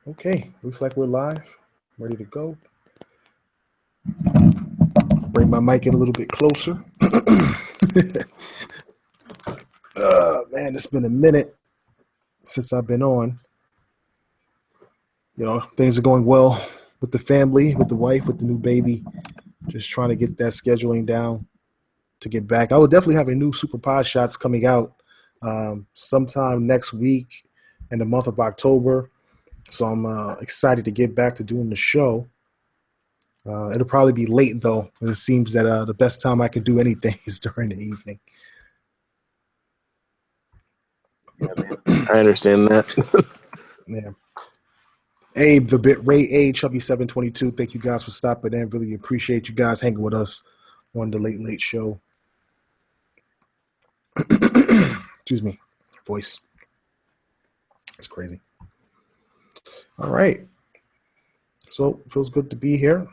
Okay, looks like we're live. Ready to go. Bring my mic in a little bit closer. Man, it's been a minute since I've been on. You know, things are going well with the family, with the wife, with the new baby. Just trying to get that scheduling down to get back. I will definitely have a new Super Pod Shots coming out sometime next week in the month of October. So I'm excited to get back to doing the show. It'll probably be late, though. It seems that the best time I can do anything is during the evening. Yeah, man. I understand that. Yeah. Abe, the bit Ray A, Chubby722, thank you guys for stopping in. Really appreciate you guys hanging with us on the Late Show. Excuse me. Voice. It's crazy. All right. So, feels good to be here.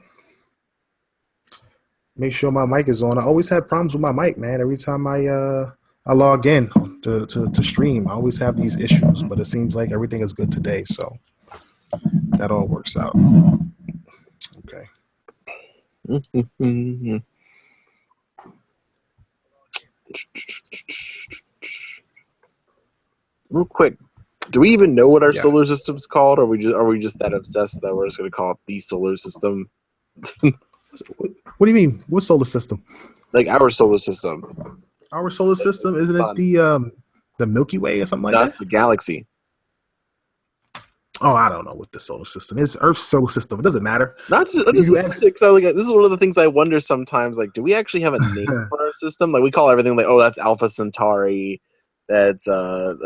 Make sure my mic is on. I always have problems with my mic, man. Every time I log in to stream, I always have these issues, but it seems like everything is good today, so that all works out. Okay. Real quick, do we even know what our solar system's called, or are we just that obsessed that we're just going to call it the solar system? What do you mean? What solar system? Like our solar system. Our solar system, isn't it the Milky Way or something like that? That's the galaxy. Oh, I don't know what the solar system is. Earth's solar system. It doesn't matter. This is one of the things I wonder sometimes. Like, do we actually have a name for our system? Like, we call everything like, oh, that's Alpha Centauri. That's Wolf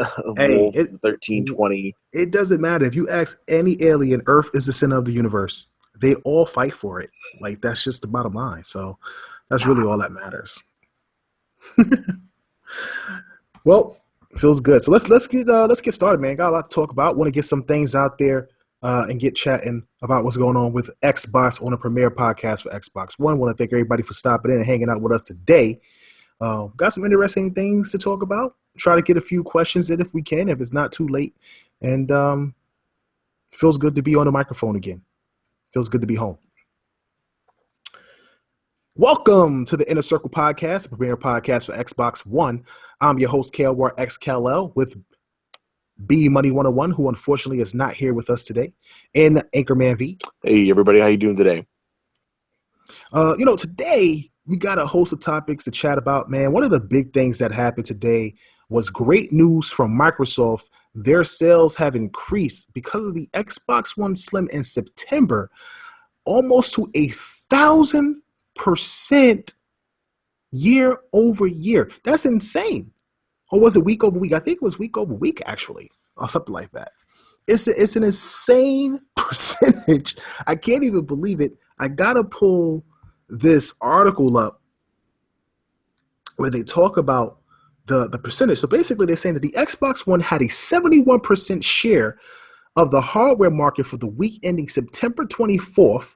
1320. It doesn't matter. If you ask any alien, Earth is the center of the universe. They all fight for it. Like, that's just the bottom line. So that's really all that matters. Well, feels good. So let's get started, man. Got a lot to talk about. Want to get some things out there and get chatting about what's going on with Xbox on the premiere podcast for Xbox One. Want to thank everybody for stopping in and hanging out with us today. Got some interesting things to talk about. Try to get a few questions in if we can, if it's not too late. And feels good to be on the microphone again. Feels good to be home. Welcome to the Inner Circle Podcast, the premier podcast for Xbox One. I'm your host, KLWarXKLL, with B Money 101, who unfortunately is not here with us today, and Anchorman V. Hey, everybody. How you doing today? Today we got a host of topics to chat about, man. One of the big things that happened today was great news from Microsoft. Their sales have increased because of the Xbox One Slim in September, almost to 1,000% year over year. That's insane. Or was it week over week? I think it was week over week, actually, or something like that. It's an insane percentage. I can't even believe it. I got to pull this article up where they talk about the percentage. So basically, they're saying that the Xbox One had a 71% share of the hardware market for the week ending September 24th,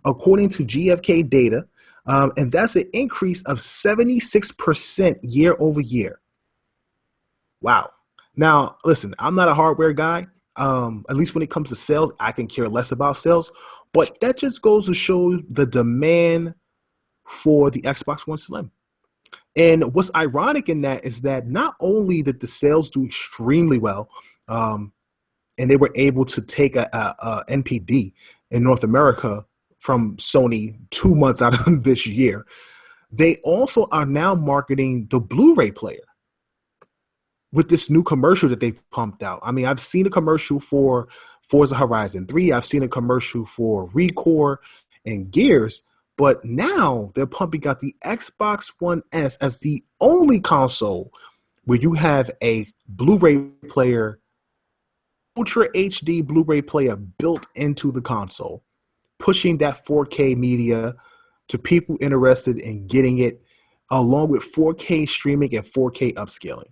according to GfK data. And that's an increase of 76% year over year. Wow. Now, listen, I'm not a hardware guy. At least when it comes to sales, I can care less about sales. But that just goes to show the demand for the Xbox One Slim. And what's ironic in that is that not only did the sales do extremely well, and they were able to take a NPD in North America from Sony 2 months out of this year, they also are now marketing the Blu-ray player with this new commercial that they pumped out. I mean, I've seen a commercial for Forza Horizon 3. I've seen a commercial for ReCore and Gears. But now they're pumping out the Xbox One S as the only console where you have a Blu-ray player, Ultra HD Blu-ray player built into the console, pushing that 4K media to people interested in getting it, along with 4K streaming and 4K upscaling.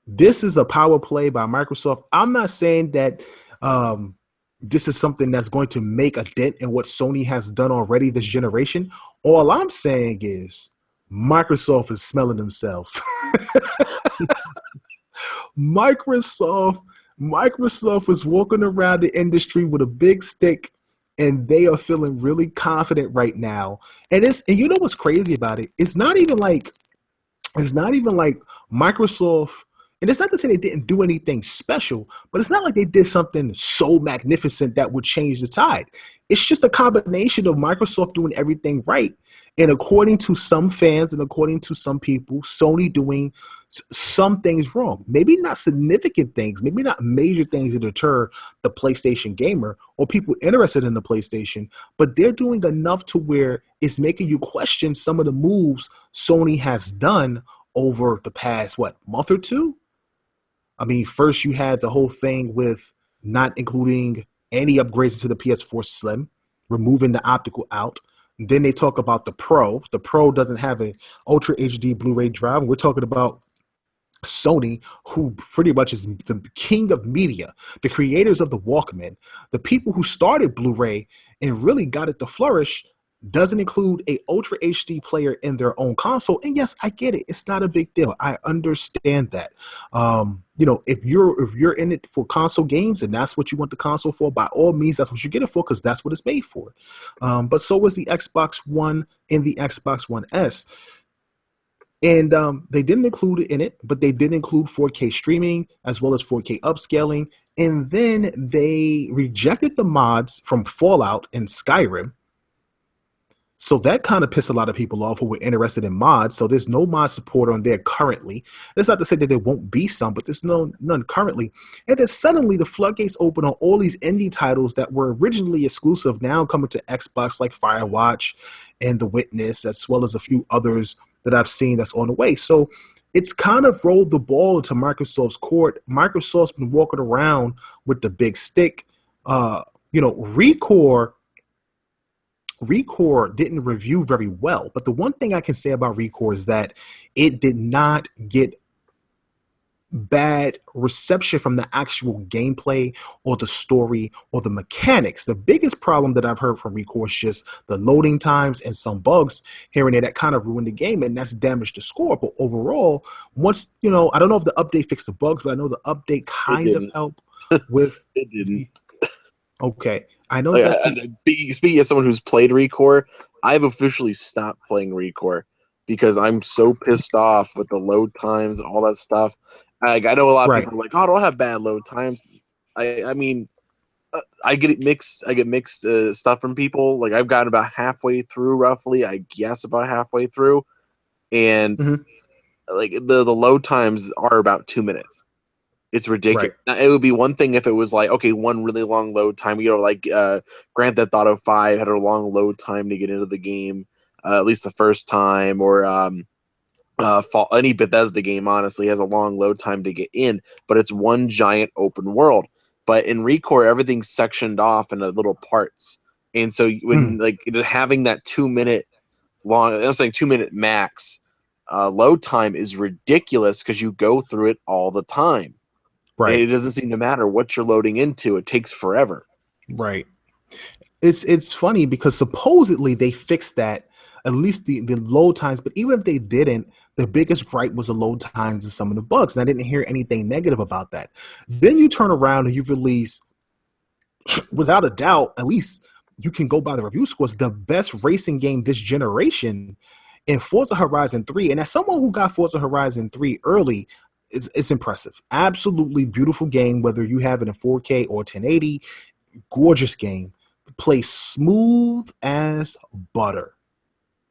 This is a power play by Microsoft. I'm not saying that this is something that's going to make a dent in what Sony has done already this generation. All I'm saying is Microsoft is smelling themselves. Microsoft Microsoft is walking around the industry with a big stick, and they are feeling really confident right now. And you know what's crazy about it? It's not even like Microsoft, and it's not to say they didn't do anything special, but it's not like they did something so magnificent that would change the tide. It's just a combination of Microsoft doing everything right, and according to some fans and according to some people, Sony doing some things wrong. Maybe not significant things, maybe not major things that deter the PlayStation gamer or people interested in the PlayStation, but they're doing enough to where it's making you question some of the moves Sony has done over the past month or two. I mean, first you had the whole thing with not including any upgrades to the PS4 Slim, removing the optical out. Then they talk about the Pro. The Pro doesn't have an Ultra HD Blu-ray drive. We're talking about Sony, who pretty much is the king of media, the creators of the Walkman, the people who started Blu-ray and really got it to flourish, doesn't include a Ultra HD player in their own console. And yes, I get it; it's not a big deal. I understand that. If you're in it for console games and that's what you want the console for, by all means, that's what you get it for because that's what it's made for. But so was the Xbox One and the Xbox One S. And they didn't include it in it, but they did include 4K streaming as well as 4K upscaling. And then they rejected the mods from Fallout and Skyrim. So that kind of pissed a lot of people off who were interested in mods. So there's no mod support on there currently. That's not to say that there won't be some, but there's none currently. And then suddenly the floodgates open on all these indie titles that were originally exclusive, now coming to Xbox, like Firewatch and The Witness, as well as a few others that I've seen that's on the way. So it's kind of rolled the ball into Microsoft's court. Microsoft's been walking around with the big stick. Recore didn't review very well, but the one thing I can say about Recore is that it did not get bad reception from the actual gameplay or the story or the mechanics. The biggest problem that I've heard from Recore is just the loading times and some bugs here and there that kind of ruined the game, and that's damaged the score. But overall, once, I don't know if the update fixed the bugs, but I know the update kind of helped with it didn't. Okay. I know that speaking as someone who's played Recore, I've officially stopped playing Recore because I'm so pissed off with the load times and all that stuff. I know a lot of people are like, "Oh, I don't have bad load times." I mean, I get mixed stuff from people. Like I've gotten about halfway through, roughly, I guess about halfway through, and like the load times are about 2 minutes. It's ridiculous. Now, it would be one thing if it was like, okay, one really long load time. Like Grand Theft Auto 5 had a long load time to get into the game, at least the first time, or any Bethesda game, honestly, has a long load time to get in, but it's one giant open world. But in Recore, everything's sectioned off into little parts. And so when having that 2 minute long, I'm saying 2 minute max load time is ridiculous because you go through it all the time. Right. And it doesn't seem to matter what you're loading into. It takes forever. Right. It's funny because supposedly they fixed that, at least the load times. But even if they didn't, the biggest gripe was the load times and some of the bugs. And I didn't hear anything negative about that. Then you turn around and you release, without a doubt, at least you can go by the review scores, the best racing game this generation in Forza Horizon 3. And as someone who got Forza Horizon 3 early, it's impressive. Absolutely beautiful game, whether you have it in 4K or 1080. Gorgeous game. Plays smooth as butter.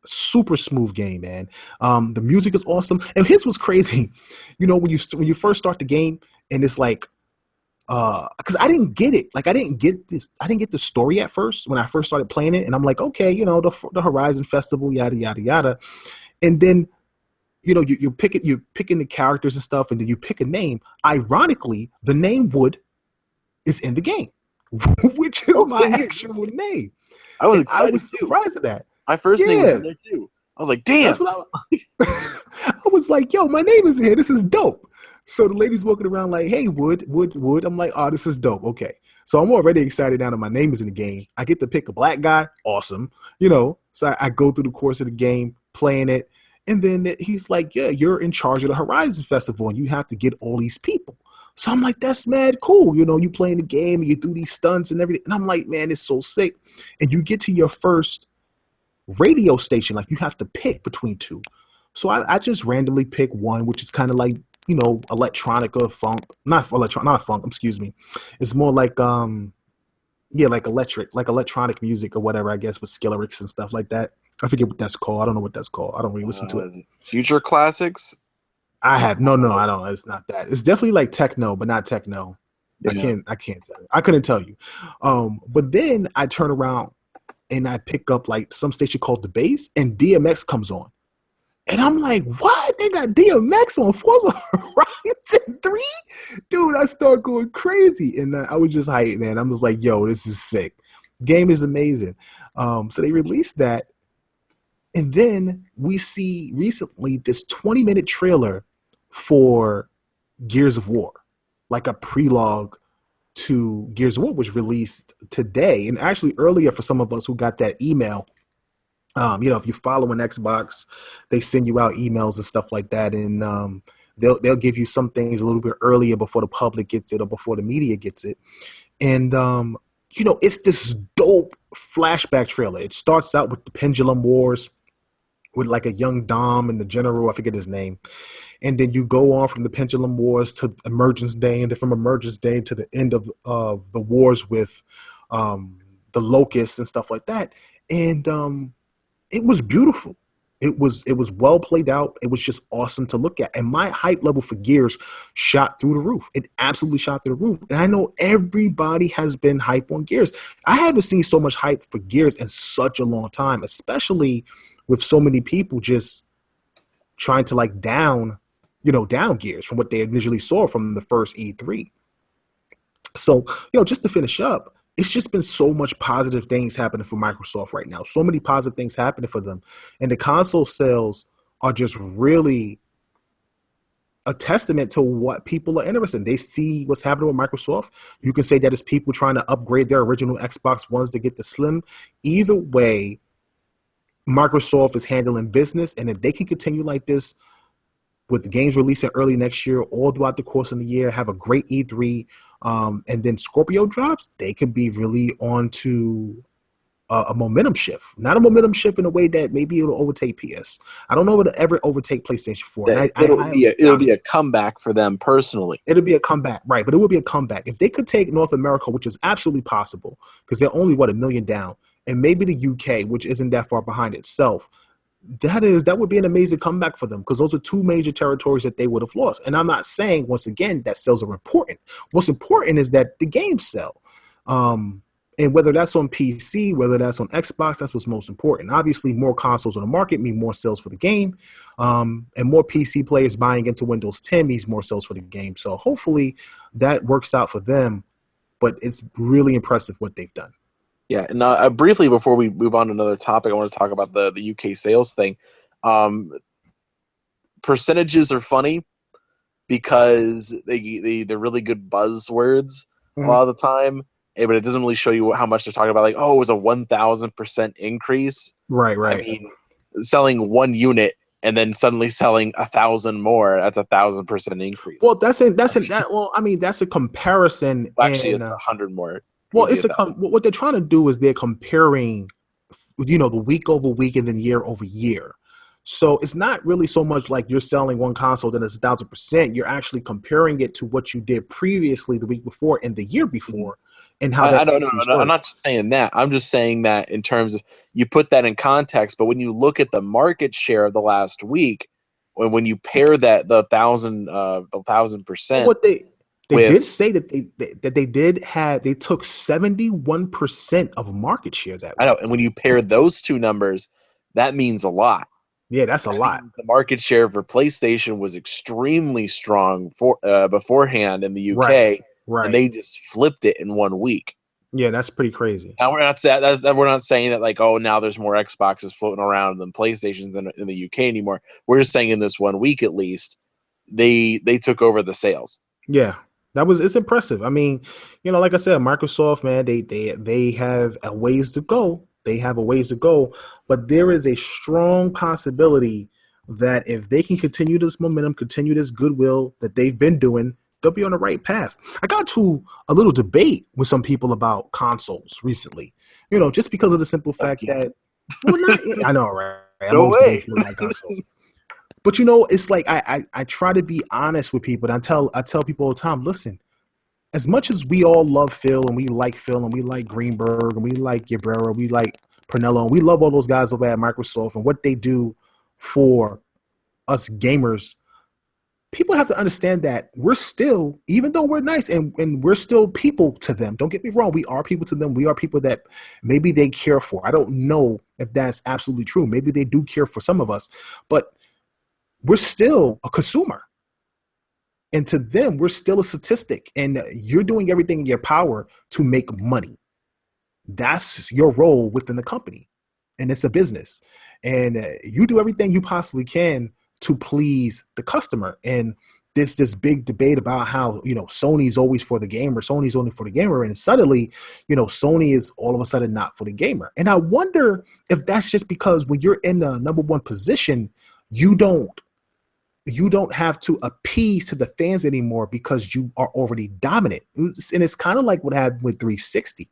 Super smooth game, man. The music is awesome. And here's what's crazy. When you first start the game and it's like, because I didn't get it. Like I didn't get the story at first when I first started playing it. And I'm like, okay, the Horizon Festival, yada, yada, yada. And then you're picking the characters and stuff, and then you pick a name. Ironically, the name Wood is in the game, which is my actual name. I was excited. I was surprised at that. My first name was in there too. I was like, damn. That's what I was like, yo, my name is here. This is dope. So the lady's walking around like, hey, Wood. I'm like, oh, this is dope. Okay. So I'm already excited now that my name is in the game. I get to pick a black guy. Awesome. So I go through the course of the game, playing it. And then he's like, yeah, you're in charge of the Horizon Festival and you have to get all these people. So I'm like, that's mad cool. You know, you playing the game and you do these stunts and everything. And I'm like, man, it's so sick. And you get to your first radio station, like you have to pick between two. So I just randomly pick one, which is kind of like, you know, electronica funk, not funk, excuse me. It's more like yeah, like electronic music or whatever, I guess, with Skillerix and stuff like that. I forget what that's called. I don't know what that's called. I don't really listen to it. Is it Future Classics? I have no, I don't. It's not that. It's definitely like techno, but not techno. Yeah. I can't tell you. I couldn't tell you. But then I turn around and I pick up like some station called The Base, and DMX comes on. And I'm like, what? They got DMX on Forza Horizon 3? Dude, I start going crazy. And I was just hyped, man. I'm just like, yo, this is sick. Game is amazing. So they released that. And then we see recently this 20-minute trailer for Gears of War, like a prelogue to Gears of War, which released today. And actually earlier for some of us who got that email, you know, if you follow an Xbox, they send you out emails and stuff like that, and they'll give you some things a little bit earlier before the public gets it or before the media gets it. And you know, it's this dope flashback trailer. It starts out with the Pendulum Wars with like a young Dom and the general, I forget his name. And then you go on from the Pendulum Wars to Emergence Day, and then from Emergence Day to the end of the wars with the Locusts and stuff like that. And it was beautiful. It was well played out. It was just awesome to look at. And my hype level for Gears shot through the roof. It absolutely shot through the roof. And I know everybody has been hype on Gears. I haven't seen so much hype for Gears in such a long time, especially with so many people just trying to like down Gears from what they initially saw from the first E3. So, you know, just to finish up, it's just been so much positive things happening for Microsoft right now. So many positive things happening for them. And the console sales are just really a testament to what people are interested in. They see what's happening with Microsoft. You can say that it's people trying to upgrade their original Xbox Ones to get the Slim. Either way, Microsoft is handling business. And if they can continue like this, with games releasing early next year, all throughout the course of the year, have a great E3, and then Scorpio drops, they could be really on to a momentum shift. Not a momentum shift in a way that maybe it'll overtake PS. I don't know if it'll ever overtake PlayStation 4. And It'll be a comeback for them personally. It'll be a comeback, right? But it will be a comeback. If they could take North America, which is absolutely possible, because they're only, what, 1 million down, and maybe the UK, which isn't that far behind itself, that would be an amazing comeback for them, because those are two major territories that they would have lost. And I'm not saying, once again, that sales are important. What's important is that the games sell. And whether that's on PC, whether that's on Xbox, that's what's most important. Obviously, more consoles on the market mean more sales for the game. And more PC players buying into Windows 10 means more sales for the game. So hopefully that works out for them. But it's really impressive what they've done. Yeah, and briefly before we move on to another topic, I want to talk about the UK sales thing. Percentages are funny because they're really good buzzwords a lot of the time, but it doesn't really show you how much they're talking about. Like, oh, it was a 1,000% increase. Right. I mean, selling one unit and then suddenly selling 1,000 more, that's 1,000% increase. Well, that's a comparison. Well, actually, it's 100 more. Well, what they're trying to do is they're comparing, you know, the week over week and then year over year. So it's not really so much like you're selling one console, then it's 1,000%. You're actually comparing it to what you did previously the week before and the year before, and how I don't know. I'm not saying that. I'm just saying that in terms of, you put that in context. But when you look at the market share of the last week, when you pair that the 1,000%, what they did say that they took 71% of market share that week. I know, and when you pair those two numbers, that means a lot. Yeah, that's a lot. The market share for PlayStation was extremely strong beforehand in the UK, right, and they just flipped it in 1 week. Yeah, that's pretty crazy. Now we're not saying that like, oh, now there's more Xboxes floating around than PlayStations in the UK anymore. We're just saying in this 1 week at least, they took over the sales. Yeah. It's impressive. I mean, you know, like I said, Microsoft, man, they have a ways to go. They have a ways to go, but there is a strong possibility that if they can continue this momentum, continue this goodwill that they've been doing, they'll be on the right path. I got to a little debate with some people about consoles recently. Just because of the simple fact Again? that, well, not I know, right? I'm No always debating way. people about consoles. But it's like I try to be honest with people. And I tell people all the time, listen, as much as we all love Phil and we like Phil and we like Greenberg and we like Gabrera, we like Pernello, and we love all those guys over at Microsoft and what they do for us gamers, people have to understand that we're still, even though we're nice and we're still people to them. Don't get me wrong, we are people to them. We are people that maybe they care for. I don't know if that's absolutely true. Maybe they do care for some of us, but we're still a consumer. And to them, we're still a statistic. And you're doing everything in your power to make money. That's your role within the company. And it's a business. And you do everything you possibly can to please the customer. And this big debate about how, Sony's always for the gamer, Sony's only for the gamer. And suddenly, Sony is all of a sudden not for the gamer. And I wonder if that's just because when you're in the number one position, you don't have to appease to the fans anymore because you are already dominant. And it's kind of like what happened with 360.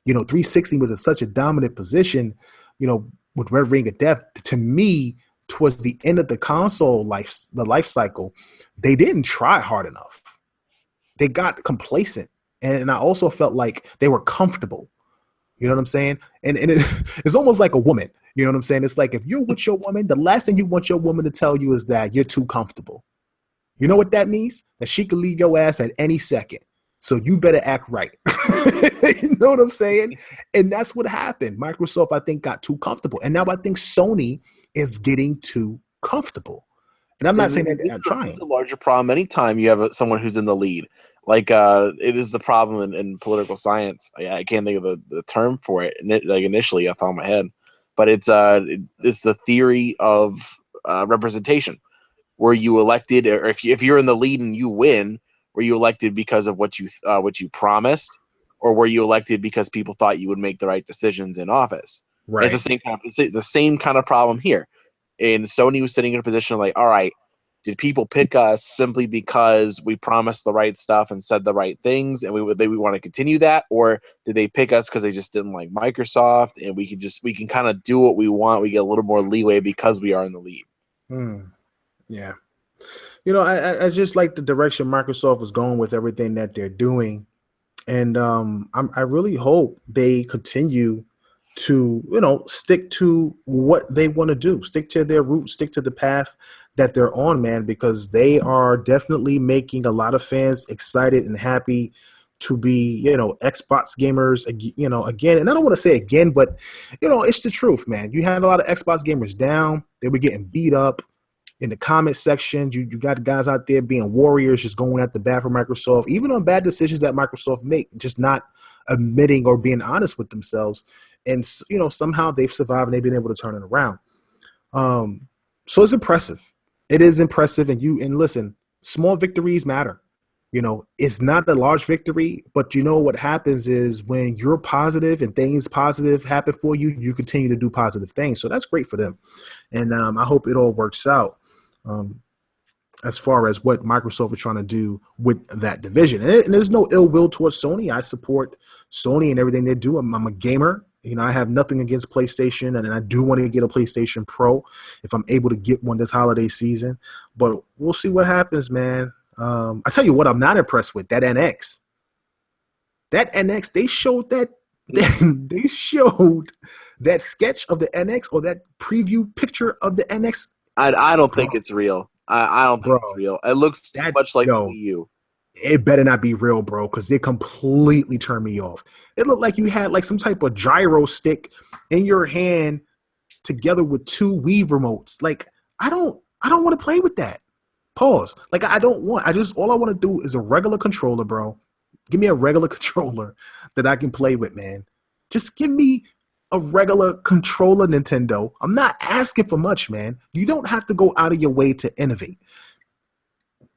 360 was in such a dominant position, with Red Ring of Death. To me, towards the end of the life cycle, they didn't try hard enough. They got complacent. And I also felt like they were comfortable. You know what I'm saying? And it's almost like a woman. You know what I'm saying? It's like if you're with your woman, the last thing you want your woman to tell you is that you're too comfortable. You know what that means? That she could leave your ass at any second. So you better act right. You know what I'm saying? And that's what happened. Microsoft, I think, got too comfortable. And now I think Sony is getting too comfortable. And I'm not saying that I'm This is trying. a larger problem. Anytime you have someone who's in the lead, like it is the problem in political science. I can't think of the term for it, like initially off the top of my head, but it's the theory of representation. Were you elected, or if you're in the lead and you win, were you elected because of what you promised, or were you elected because people thought you would make the right decisions in office? It's Right. the same kind of problem here. And Sony was sitting in a position of like, all right, did people pick us simply because we promised the right stuff and said the right things, and we want to continue that, or did they pick us because they just didn't like Microsoft, and we can kind of do what we want, we get a little more leeway because we are in the lead. Yeah. I just like the direction Microsoft was going with everything that they're doing. And I really hope they continue to, stick to what they want to do, stick to their roots, stick to the path that they're on, man, because they are definitely making a lot of fans excited and happy to be, Xbox gamers, again. And I don't want to say again, but, it's the truth, man. You had a lot of Xbox gamers down. They were getting beat up in the comment section. You got guys out there being warriors, just going at the bat for Microsoft, even on bad decisions that Microsoft make, just not admitting or being honest with themselves. And somehow they've survived and they've been able to turn it around. So it's impressive. It is impressive. And listen, small victories matter. It's not a large victory, but what happens is when you're positive and things positive happen for you, you continue to do positive things. So that's great for them. And I hope it all works out as far as what Microsoft is trying to do with that division. And there's no ill will towards Sony. I support Sony and everything they do. I'm a gamer. I have nothing against PlayStation, and I do want to get a PlayStation Pro if I'm able to get one this holiday season. But we'll see what happens, man. I tell you what, I'm not impressed with that NX. That NX, they showed that they showed that sketch of the NX or that preview picture of the NX. I don't Bro, think it's real. I don't think bro, it's real. It looks too that much like the yo, Wii U. it better not be real, bro, because it completely turned me off. It looked like you had like some type of gyro stick in your hand together with two Wii remotes. Like, I don't want to play with that. Pause. Like, all I want to do is a regular controller, bro. Give me a regular controller that I can play with, man. Just give me a regular controller, Nintendo. I'm not asking for much, man. You don't have to go out of your way to innovate.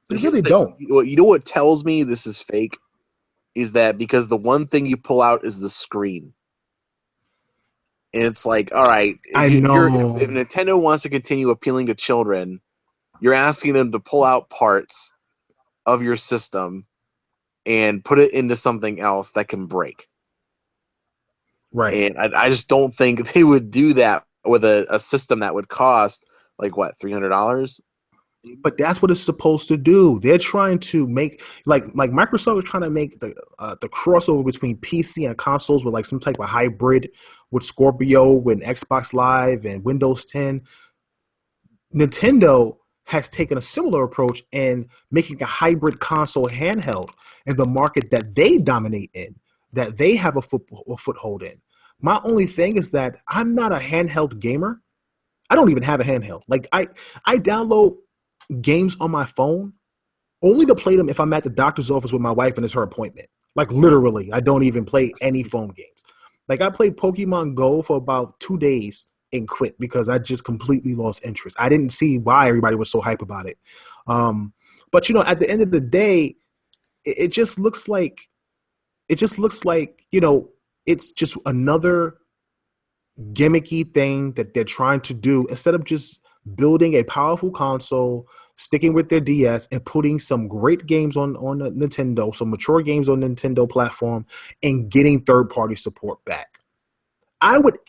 But You here's really the thing. don't. You know what tells me this is fake is that because the one thing you pull out is the screen. And it's like, all right, I if know. Nintendo wants to continue appealing to children, you're asking them to pull out parts of your system and put it into something else that can break. Right. And I just don't think they would do that with a system that would cost like what, $300? But that's what it's supposed to do. They're trying to make like Microsoft is trying to make the crossover between PC and consoles with like some type of hybrid with Scorpio, with Xbox Live and Windows 10. Nintendo has taken a similar approach in making a hybrid console handheld in the market that they dominate in, that they have a foothold in. My only thing is that I'm not a handheld gamer. I don't even have a handheld. Like I download games on my phone only to play them if I'm at the doctor's office with my wife and it's her appointment. Like literally, I don't even play any phone games. Like I played Pokemon Go for about 2 days and quit because I just completely lost interest. I didn't see why everybody was so hype about it. Um, but at the end of the day, it just looks like it's just another gimmicky thing that they're trying to do instead of just building a powerful console, sticking with their DS and putting some great games on the Nintendo, some mature games on the Nintendo platform, and getting third party support back. I would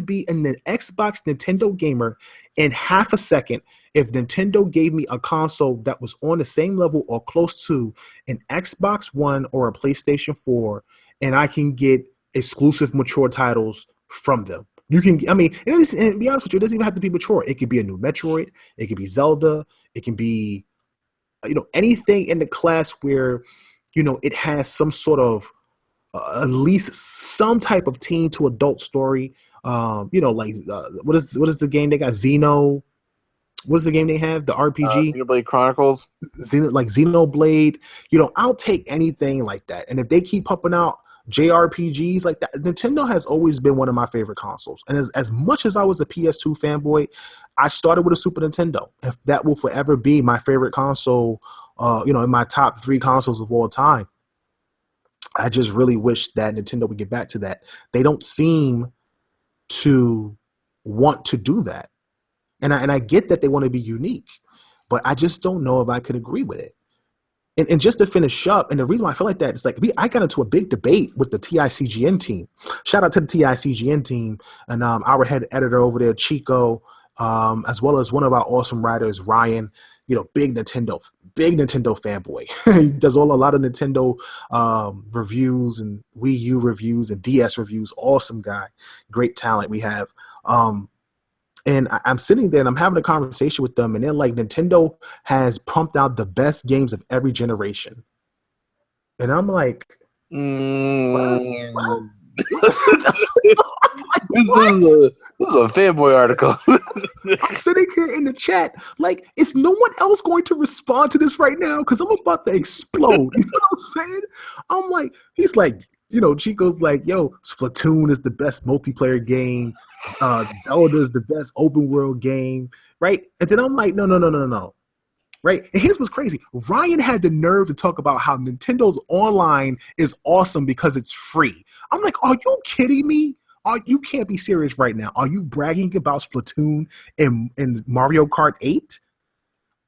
be an Xbox Nintendo gamer in half a second if Nintendo gave me a console that was on the same level or close to an Xbox One or a PlayStation 4, and I can get exclusive mature titles from them. You can, I mean, and be honest with you, it doesn't even have to be mature. It could be a new Metroid, it could be Zelda, it can be, anything in the class where, it has some sort of at least some type of teen to adult story. Like what is the game they got? What's the game they have? The RPG, Xenoblade Chronicles. Like Xenoblade. I'll take anything like that. And if they keep pumping out JRPGs like that, Nintendo has always been one of my favorite consoles. And as much as I was a PS2 fanboy, I started with a Super Nintendo. If that will forever be my favorite console, in my top three consoles of all time. I just really wish that Nintendo would get back to that. They don't seem to want to do that. And I get that they want to be unique, but I just don't know if I could agree with it. And just to finish up, and the reason why I feel like that is like I got into a big debate with the TICGN team. Shout out to the TICGN team and our head editor over there, Chico, as well as one of our awesome writers, Ryan. Big Nintendo fanboy. He does a lot of Nintendo reviews and Wii U reviews and DS reviews. Awesome guy, great talent we have. And I'm sitting there and I'm having a conversation with them, and they're like, Nintendo has pumped out the best games of every generation. And I'm like, what? What? Mm. What? This, this What? is a this is a fanboy article. I'm sitting here in the chat, like, is no one else going to respond to this right now? Because I'm about to explode. You know what I'm saying? I'm like, he's like, Chico's like, yo, Splatoon is the best multiplayer game. Zelda is the best open world game, right? And then I'm like, no, no, no, no, no. Right? And here's what's crazy. Ryan had the nerve to talk about how Nintendo's online is awesome because it's free. I'm like, are you kidding me? You can't be serious right now. Are you bragging about Splatoon and Mario Kart 8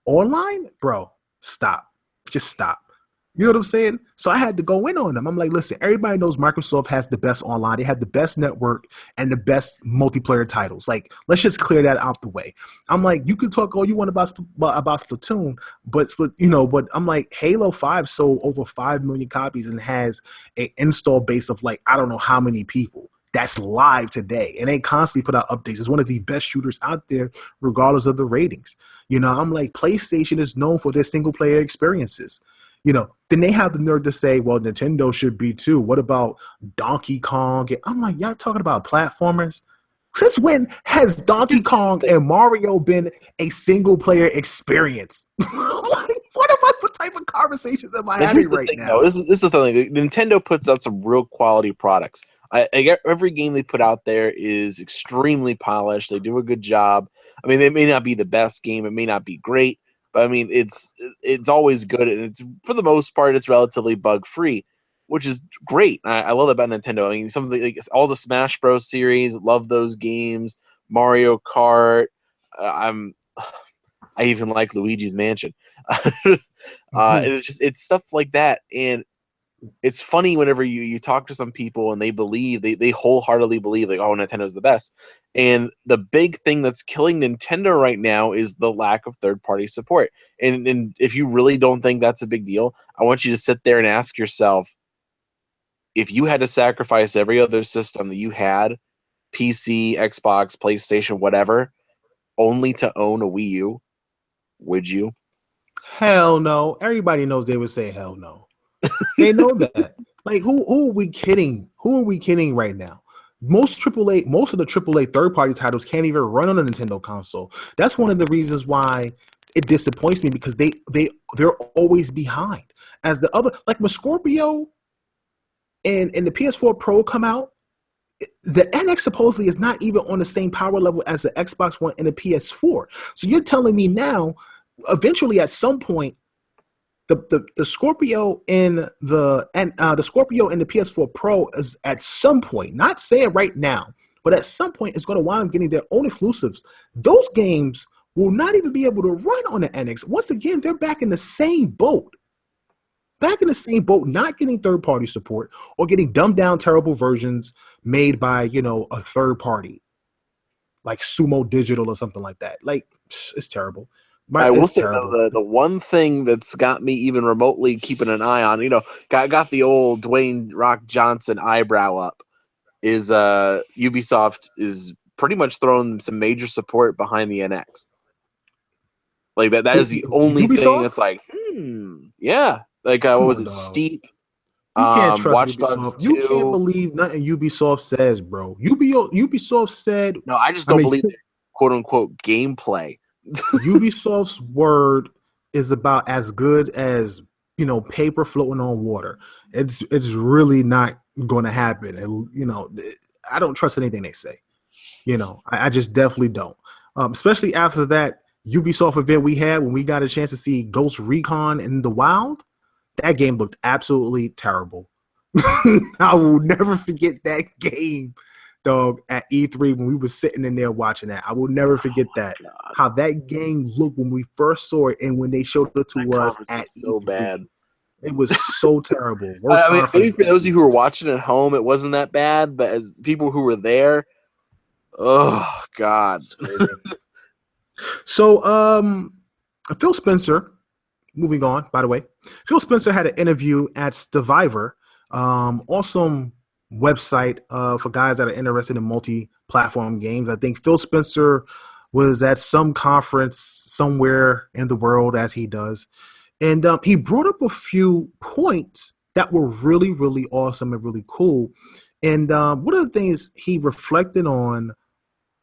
online? Bro, stop. Just stop. You know what I'm saying? So I had to go in on them. I'm like, listen, everybody knows Microsoft has the best online. They have the best network and the best multiplayer titles. Like, let's just clear that out the way. I'm like, you can talk all you want about Splatoon, but I'm like, Halo 5 sold over 5 million copies and has an install base of like, I don't know how many people. That's live today. And they constantly put out updates. It's one of the best shooters out there, regardless of the ratings. I'm like, PlayStation is known for their single player experiences. Then they have the nerve to say, well, Nintendo should be too. What about Donkey Kong? I'm like, y'all talking about platformers? Since when has Donkey Kong and Mario been a single player experience? Like, what type of conversations am I Now, here's having the right thing, now? though. This is the thing. Nintendo puts out some real quality products. I get every game they put out there is extremely polished. They do a good job. I mean, they may not be the best game. It may not be great, but I mean, it's always good, and it's for the most part, it's relatively bug free, which is great. I love that about Nintendo. I mean, some of the all the Smash Bros. Series, love those games. Mario Kart. I'm I even like Luigi's Mansion. Mhm. It's stuff like that, and it's funny whenever you talk to some people and they wholeheartedly believe like, oh, Nintendo's the best. And the big thing that's killing Nintendo right now is the lack of third party support. And if you really don't think that's a big deal, I want you to sit there and ask yourself, if you had to sacrifice every other system that you had, PC, Xbox, PlayStation, whatever, only to own a Wii U, would you? Hell no. Everybody knows they would say hell no. They know that. Like who are we kidding? Who are we kidding right now? Most of the AAA third party titles can't even run on a Nintendo console. That's one of the reasons why it disappoints me, because they're always behind. As the other, like when Scorpio and the PS4 Pro come out, the NX supposedly is not even on the same power level as the Xbox One and the PS4. So you're telling me now, eventually at some point, the Scorpio the Scorpio and the PS4 Pro is at some point, not saying right now, but at some point it's going to wind up getting their own exclusives. Those games will not even be able to run on the NX. Once again, they're back in the same boat. Back in the same boat, not getting third party support or getting dumbed down terrible versions made by, a third party like Sumo Digital or something like that. Like, it's terrible. I will It's say though, terrible. the one thing that's got me even remotely keeping an eye on, got the old Dwayne Rock Johnson eyebrow up, is Ubisoft is pretty much throwing some major support behind the NX. Like that is the only thing Ubisoft? that's like, yeah. Like what Come was on, it? dog. Steep, You can't trust Watch Dogs Ubisoft. You can't 2. believe nothing Ubisoft says, bro. Ubisoft said, No, I just I don't mean, believe their quote unquote gameplay. Ubisoft's word is about as good as, paper floating on water. It's really not going to happen. And, I don't trust anything they say. I just definitely don't. Especially after that Ubisoft event we had when we got a chance to see Ghost Recon in the wild. That game looked absolutely terrible. I will never forget that game, dog, at E3 when we were sitting in there watching that. I will never forget that. God, How that game looked when we first saw it and when they showed it that to us conference at was so bad. E3. It was so terrible. Worst I mean, maybe conference for those of you who were yet. watching at home, it wasn't that bad, but as people who were there, oh God. It's crazy. So, Phil Spencer, moving on, by the way, Phil Spencer had an interview at Stevivor, awesome website for guys that are interested in multi-platform games. I think Phil Spencer was at some conference somewhere in the world, as he does, and he brought up a few points that were really, really awesome and really cool. And one of the things he reflected on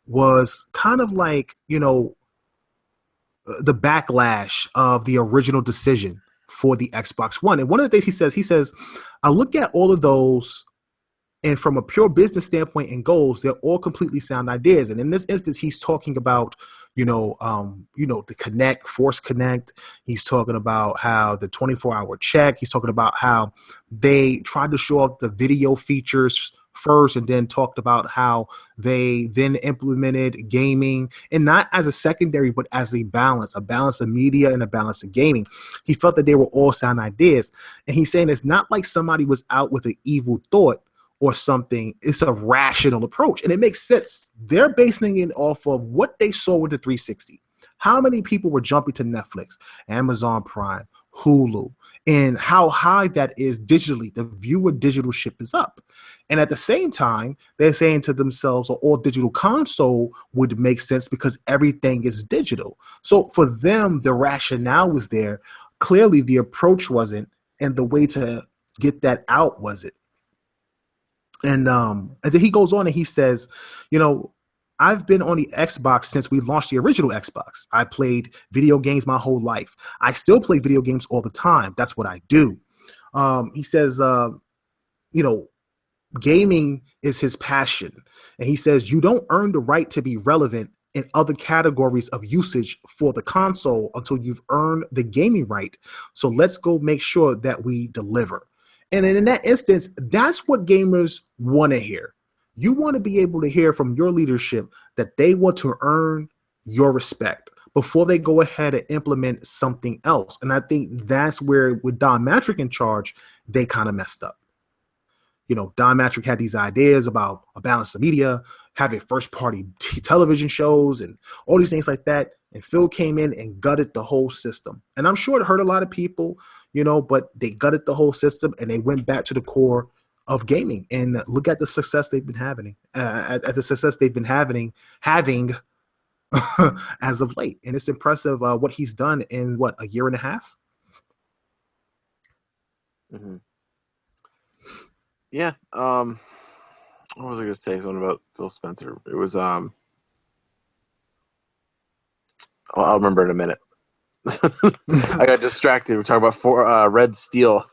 was kind of like, the backlash of the original decision for the Xbox One. And one of the things he says, I look at all of those, and from a pure business standpoint and goals, they're all completely sound ideas. And in this instance, he's talking about, the Connect, Force Connect. He's talking about how the 24-hour check. He's talking about how they tried to show off the video features first and then talked about how they then implemented gaming, and not as a secondary, but as a balance of media and a balance of gaming. He felt that they were all sound ideas. And he's saying it's not like somebody was out with an evil thought or something. It's a rational approach, and it makes sense. They're basing it off of what they saw with the 360. How many people were jumping to Netflix, Amazon Prime, Hulu, and how high that is digitally. The viewer digital ship is up. And at the same time, they're saying to themselves, an all digital console would make sense because everything is digital. So for them, the rationale was there. Clearly, the approach wasn't, and the way to get that out wasn't. And then he goes on and he says, I've been on the Xbox since we launched the original Xbox. I played video games my whole life. I still play video games all the time. That's what I do. He says, you know, gaming is his passion. And he says, you don't earn the right to be relevant in other categories of usage for the console until you've earned the gaming right. So let's go make sure that we deliver. And in that instance, that's what gamers want to hear. You want to be able to hear from your leadership that they want to earn your respect before they go ahead and implement something else. And I think that's where, with Don Matrick in charge, they kind of messed up. Don Matrick had these ideas about a balance of media, having first party television shows and all these things like that. And Phil came in and gutted the whole system. And I'm sure it hurt a lot of people, but they gutted the whole system and they went back to the core of gaming. And look at the success they've been having, having as of late. And it's impressive what he's done in a year and a half. Mm-hmm. Yeah. What was I going to say? Something about Phil Spencer. It was I'll remember in a minute. I got distracted. We're talking about Red Steel.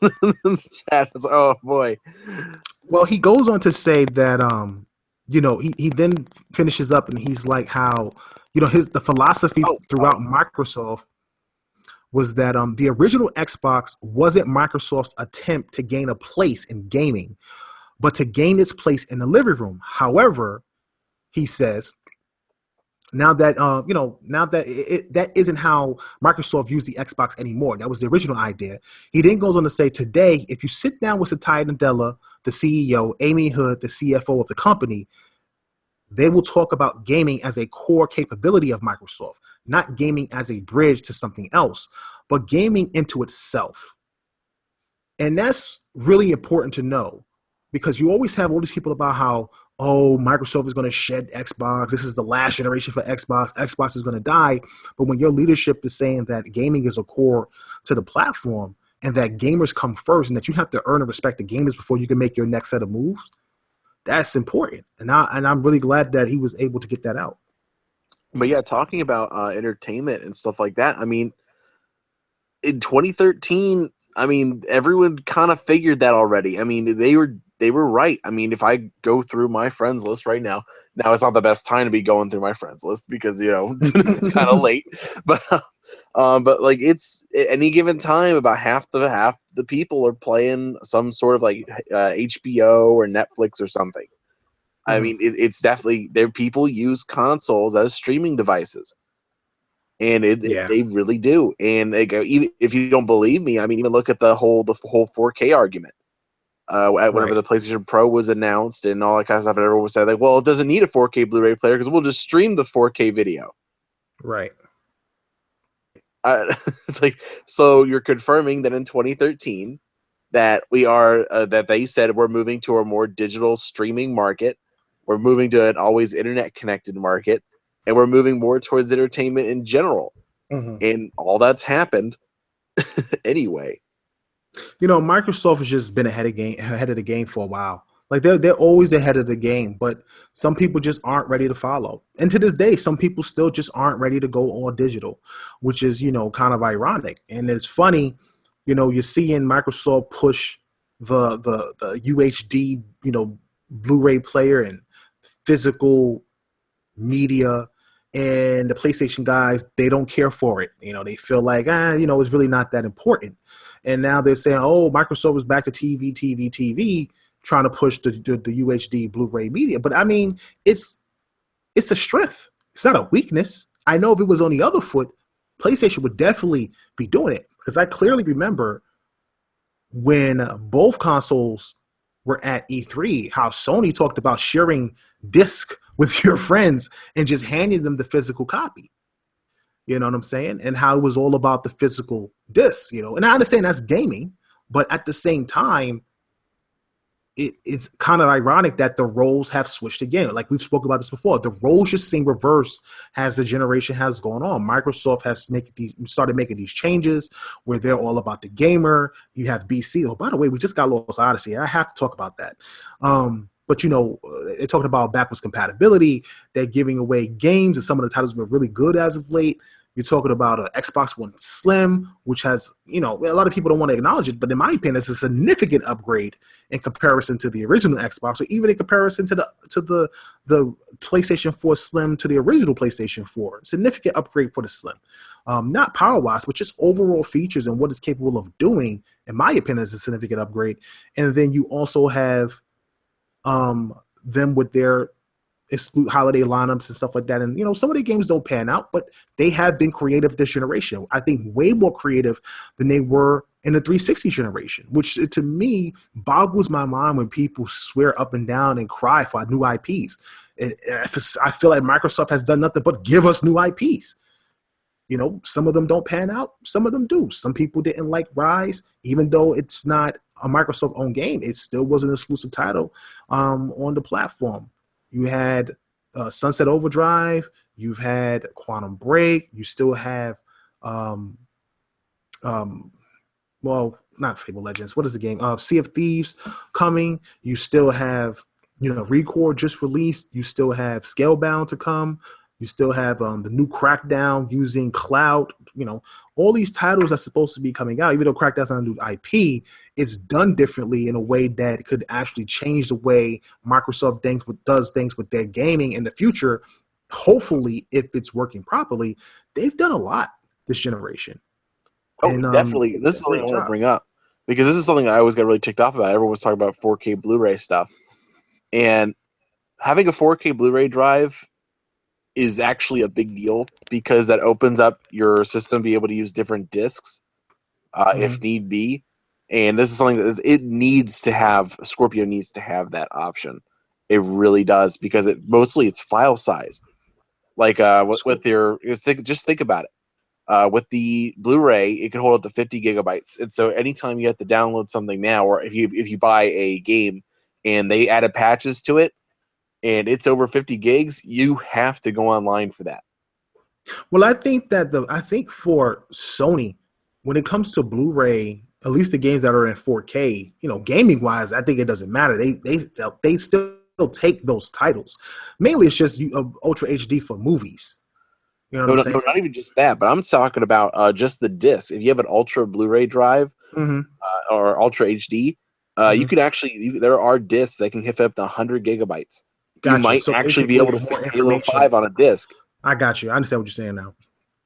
Chat. Oh boy. Well, he goes on to say that he then finishes up and he's like how the philosophy throughout Microsoft was that the original Xbox wasn't Microsoft's attempt to gain a place in gaming, but to gain its place in the living room. However, he says, now that that isn't how Microsoft views the Xbox anymore. That was the original idea. He then goes on to say, today, if you sit down with Satya Nadella, the CEO, Amy Hood, the CFO of the company, they will talk about gaming as a core capability of Microsoft, not gaming as a bridge to something else, but gaming into itself. And that's really important to know, because you always have all these people about how, Microsoft is going to shed Xbox. This is the last generation for Xbox. Xbox is going to die. But when your leadership is saying that gaming is a core to the platform and that gamers come first and that you have to earn and respect the gamers before you can make your next set of moves, that's important. And I'm really glad that he was able to get that out. But yeah, talking about entertainment and stuff like that, I mean, in 2013, I mean, everyone kind of figured that already. I mean, they were right. I mean, if I go through my friends list right now it's not the best time to be going through my friends list because it's kind of late. But like it's any given time, about half the people are playing some sort of like HBO or Netflix or something. Mm-hmm. I mean, it's definitely there. People use consoles as streaming devices. And they really do. And even if you don't believe me, I mean, even look at the whole 4K argument. Whenever the PlayStation Pro was announced and all that kind of stuff, and everyone was saying like, well, it doesn't need a 4K Blu-ray player because we'll just stream the 4K video. Right. It's like, so you're confirming that in 2013 that we are that they said we're moving to a more digital streaming market. We're moving to an always internet connected market. And we're moving more towards entertainment in general. Mm-hmm. And all that's happened anyway. Microsoft has just been ahead of the game for a while. Like they're always ahead of the game, but some people just aren't ready to follow. And to this day, some people still just aren't ready to go all digital, which is, kind of ironic. And it's funny, you're seeing Microsoft push the UHD, Blu-ray player and physical media, and the PlayStation guys, they don't care for it. They feel like, it's really not that important. And now they're saying, Microsoft is back to TV, trying to push the UHD Blu-ray media. But I mean, it's a strength. It's not a weakness. I know if it was on the other foot, PlayStation would definitely be doing it, because I clearly remember when both consoles were at E3, how Sony talked about sharing disc with your friends and just handing them the physical copy. You know what I'm saying? And how it was all about the physical disc, And I understand that's gaming, but at the same time, it's kind of ironic that the roles have switched again. Like we've spoken about this before, the roles just seem reversed as the generation has gone on. Microsoft has started making these changes where they're all about the gamer. You have BC. Oh, by the way, we just got Lost Odyssey. I have to talk about that. But they're talking about backwards compatibility. They're giving away games, and some of the titles were really good as of late. You're talking about an Xbox One Slim, which has, a lot of people don't want to acknowledge it, but in my opinion, it's a significant upgrade in comparison to the original Xbox, or even in comparison to the PlayStation 4 Slim to the original PlayStation 4. Significant upgrade for the Slim. Not power-wise, but just overall features and what it's capable of doing, in my opinion, is a significant upgrade. And then you also have them with their holiday lineups and stuff like that. And some of the games don't pan out, but they have been creative this generation. I think way more creative than they were in the 360 generation, which to me boggles my mind when people swear up and down and cry for new IPs. I feel like Microsoft has done nothing but give us new IPs. Some of them don't pan out. Some of them do. Some people didn't like Rise, even though it's not a Microsoft-owned game. It still was an exclusive title on the platform. You had Sunset Overdrive. You've had Quantum Break. You still have, well, not Fable Legends. What is the game? Sea of Thieves coming. You still have, Recore just released. You still have Scalebound to come. You still have the new Crackdown using cloud. All these titles are supposed to be coming out. Even though Crackdown's not a new IP, it's done differently in a way that could actually change the way Microsoft does things with their gaming in the future. Hopefully, if it's working properly, they've done a lot this generation. Oh, and, definitely. This is something I want to bring up because this is something I always got really ticked off about. Everyone was talking about 4K Blu-ray stuff. And having a 4K Blu-ray drive is actually a big deal because that opens up your system to be able to use different discs if need be. And this is something that it needs to have. Scorpio needs to have that option. It really does because it's file size. Like with your just think about it. With the Blu-ray, it can hold up to 50 gigabytes, and so anytime you have to download something now, or if you buy a game and they added patches to it, and it's over 50 gigs, you have to go online for that. Well, I think for Sony, when it comes to Blu-ray, at least the games that are in 4K, gaming wise, I think it doesn't matter. They still take those titles. Mainly, it's just Ultra HD for movies. No, not even just that, but I'm talking about just the disc. If you have an Ultra Blu-ray drive or Ultra HD, you could actually there are discs that can hit up to 100 gigabytes. Gotcha. You might actually be able to fit Halo 5 on a disc. I got you. I understand what you're saying now.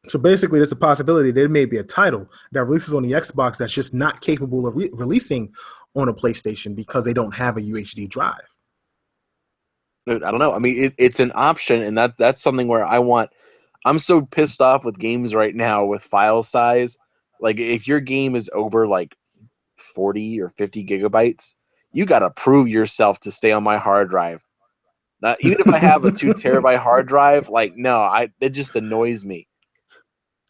So basically, there's a possibility there may be a title that releases on the Xbox that's just not capable of releasing on a PlayStation because they don't have a UHD drive. I don't know. I mean, it's an option, and that's something where I'm so pissed off with games right now with file size. Like, if your game is over like 40 or 50 gigabytes, you got to prove yourself to stay on my hard drive. Now, even if I have a 2 terabyte hard drive, it just annoys me.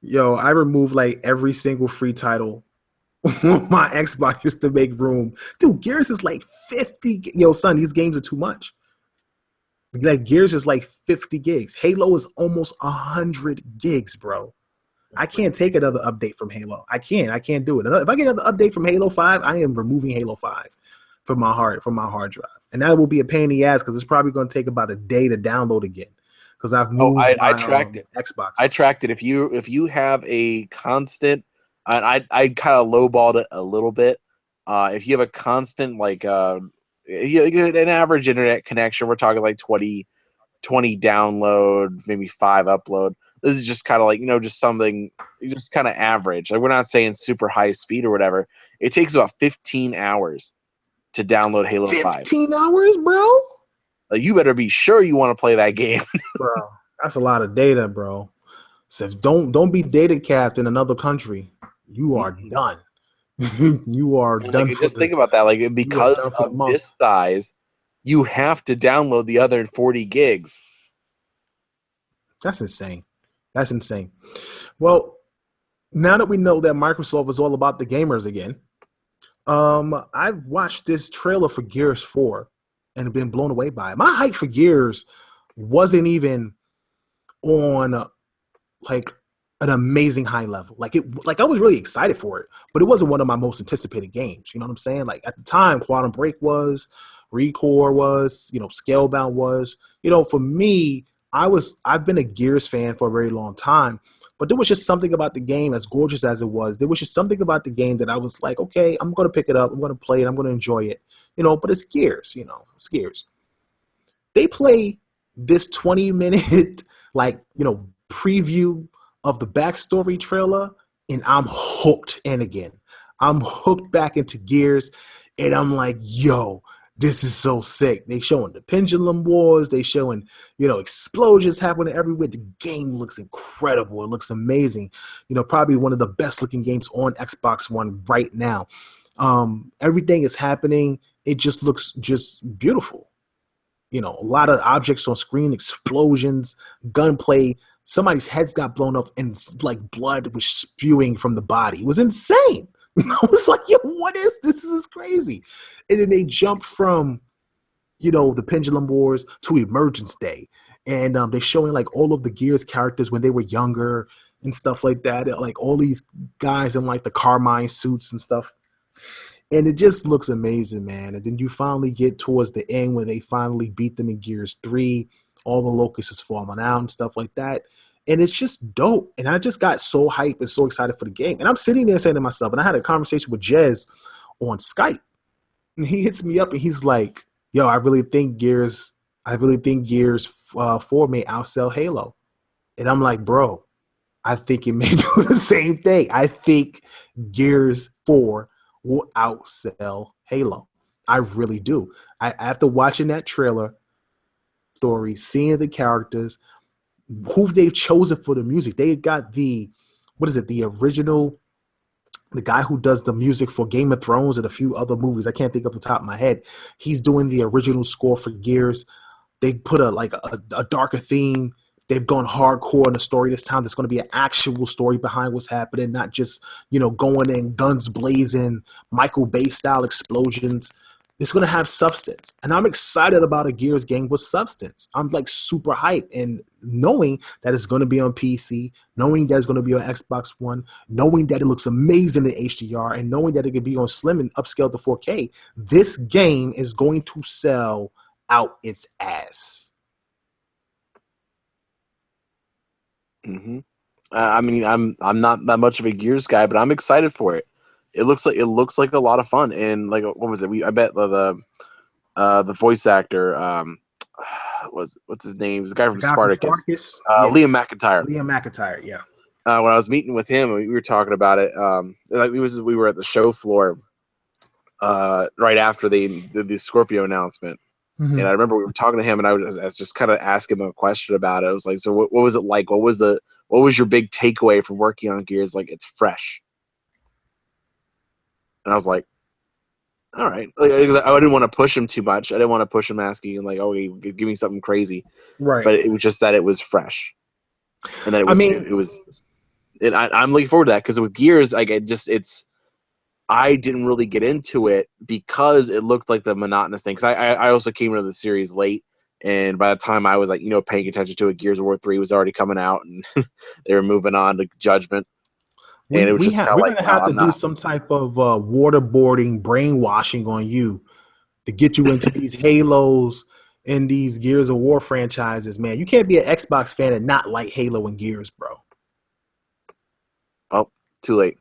Yo, I remove like every single free title on my Xbox just to make room. Dude, Gears is like 50. Yo, son, these games are too much. Like Gears is like 50 gigs. Halo is almost 100 gigs, bro. I can't take another update from Halo. I can't do it. If I get another update from Halo 5, I am removing Halo 5 from my hard drive. And that will be a pain in the ass because it's probably going to take about a day to download again. Because I've moved I tracked it. Xbox. I tracked it. If you have a constant, and I kind of lowballed it a little bit. If you have a constant an average internet connection, we're talking like 20 download, maybe 5 upload. This is just kind of like, just something just kind of average. Like, we're not saying super high speed or whatever. It takes about 15 hours to download Halo 5. 15 hours, bro? Like, you better be sure you want to play that game. Bro, that's a lot of data, bro. So don't be data capped in another country. You are done. You are done. Just think about that. Like, because of disk size, you have to download the other 40 gigs. That's insane. That's insane. Well, now that we know that Microsoft is all about the gamers again, I've watched this trailer for Gears 4 and been blown away by it. My hype for Gears wasn't even on like an amazing high level. Like I was really excited for it, but it wasn't one of my most anticipated games. You know what I'm saying? Like, at the time, Quantum Break was, Recore was, Scalebound was. For me, I've been a Gears fan for a very long time, but there was just something about the game, as gorgeous as it was. There was just something about the game that I was like, okay, I'm going to pick it up. I'm going to play it. I'm going to enjoy it. But it's Gears, it's Gears. They play this 20-minute, preview of the backstory trailer, and I'm hooked in again. I'm hooked back into Gears, and I'm like, yo, this is so sick. They showing the pendulum wars. They showing, explosions happening everywhere. The game looks incredible. It looks amazing. Probably one of the best looking games on Xbox One right now. Everything is happening. It just looks just beautiful. A lot of objects on screen, explosions, gunplay. Somebody's heads got blown up and like blood was spewing from the body. It was insane. I was like, yo, what is this? This is crazy. And then they jumped from, the Pendulum Wars to Emergence Day. And they're showing like all of the Gears characters when they were younger and stuff like that. Like all these guys in like the Carmine suits and stuff. And it just looks amazing, man. And then you finally get towards the end where they finally beat them in Gears 3. All the locusts is falling out and stuff like that. And it's just dope. And I just got so hyped and so excited for the game. And I'm sitting there saying to myself, and I had a conversation with Jez on Skype. And he hits me up and he's like, yo, I really think Gears 4 may outsell Halo. And I'm like, bro, I think it may do the same thing. I think Gears 4 will outsell Halo. I really do. After watching that trailer, story, seeing the characters, who they've chosen for the music. They got the original, the guy who does the music for Game of Thrones and a few other movies. I can't think off the top of my head. He's doing the original score for Gears. They put a darker theme. They've gone hardcore in the story this time. There's going to be an actual story behind what's happening, not just, going in guns blazing, Michael Bay style explosions. It's going to have substance. And I'm excited about a Gears game with substance. I'm like super hyped. And knowing that it's going to be on PC, knowing that it's going to be on Xbox One, knowing that it looks amazing in HDR, and knowing that it could be on Slim and upscaled to 4K, this game is going to sell out its ass. Mm-hmm. I mean, I'm not that much of a Gears guy, but I'm excited for it. It looks like a lot of fun, and like what was it? I bet the voice actor what's his name? He's the guy from Spartacus. Yeah. Liam McIntyre. Yeah. When I was meeting with him, we were talking about it. We were at the show floor right after the Scorpio announcement. Mm-hmm. And I remember we were talking to him, and I was just kind of asking him a question about it. I was like, "So what was it like? What was your big takeaway from working on Gears? Like, it's fresh." And I was like, "All right." Like, I didn't want to push him too much. I didn't want to push him asking like, "Oh, give me something crazy." Right. But it was just that it was fresh, and that it was. And I'm looking forward to that because with Gears, like I didn't really get into it because it looked like the monotonous thing. Because I also came into the series late, and by the time I was like, paying attention to it, Gears of War 3 was already coming out, and they were moving on to Judgment. And it was just kind of like, we're gonna have to do some type of waterboarding, brainwashing on you to get you into these Halos and these Gears of War franchises, man. You can't be an Xbox fan and not like Halo and Gears, bro. Oh, too late.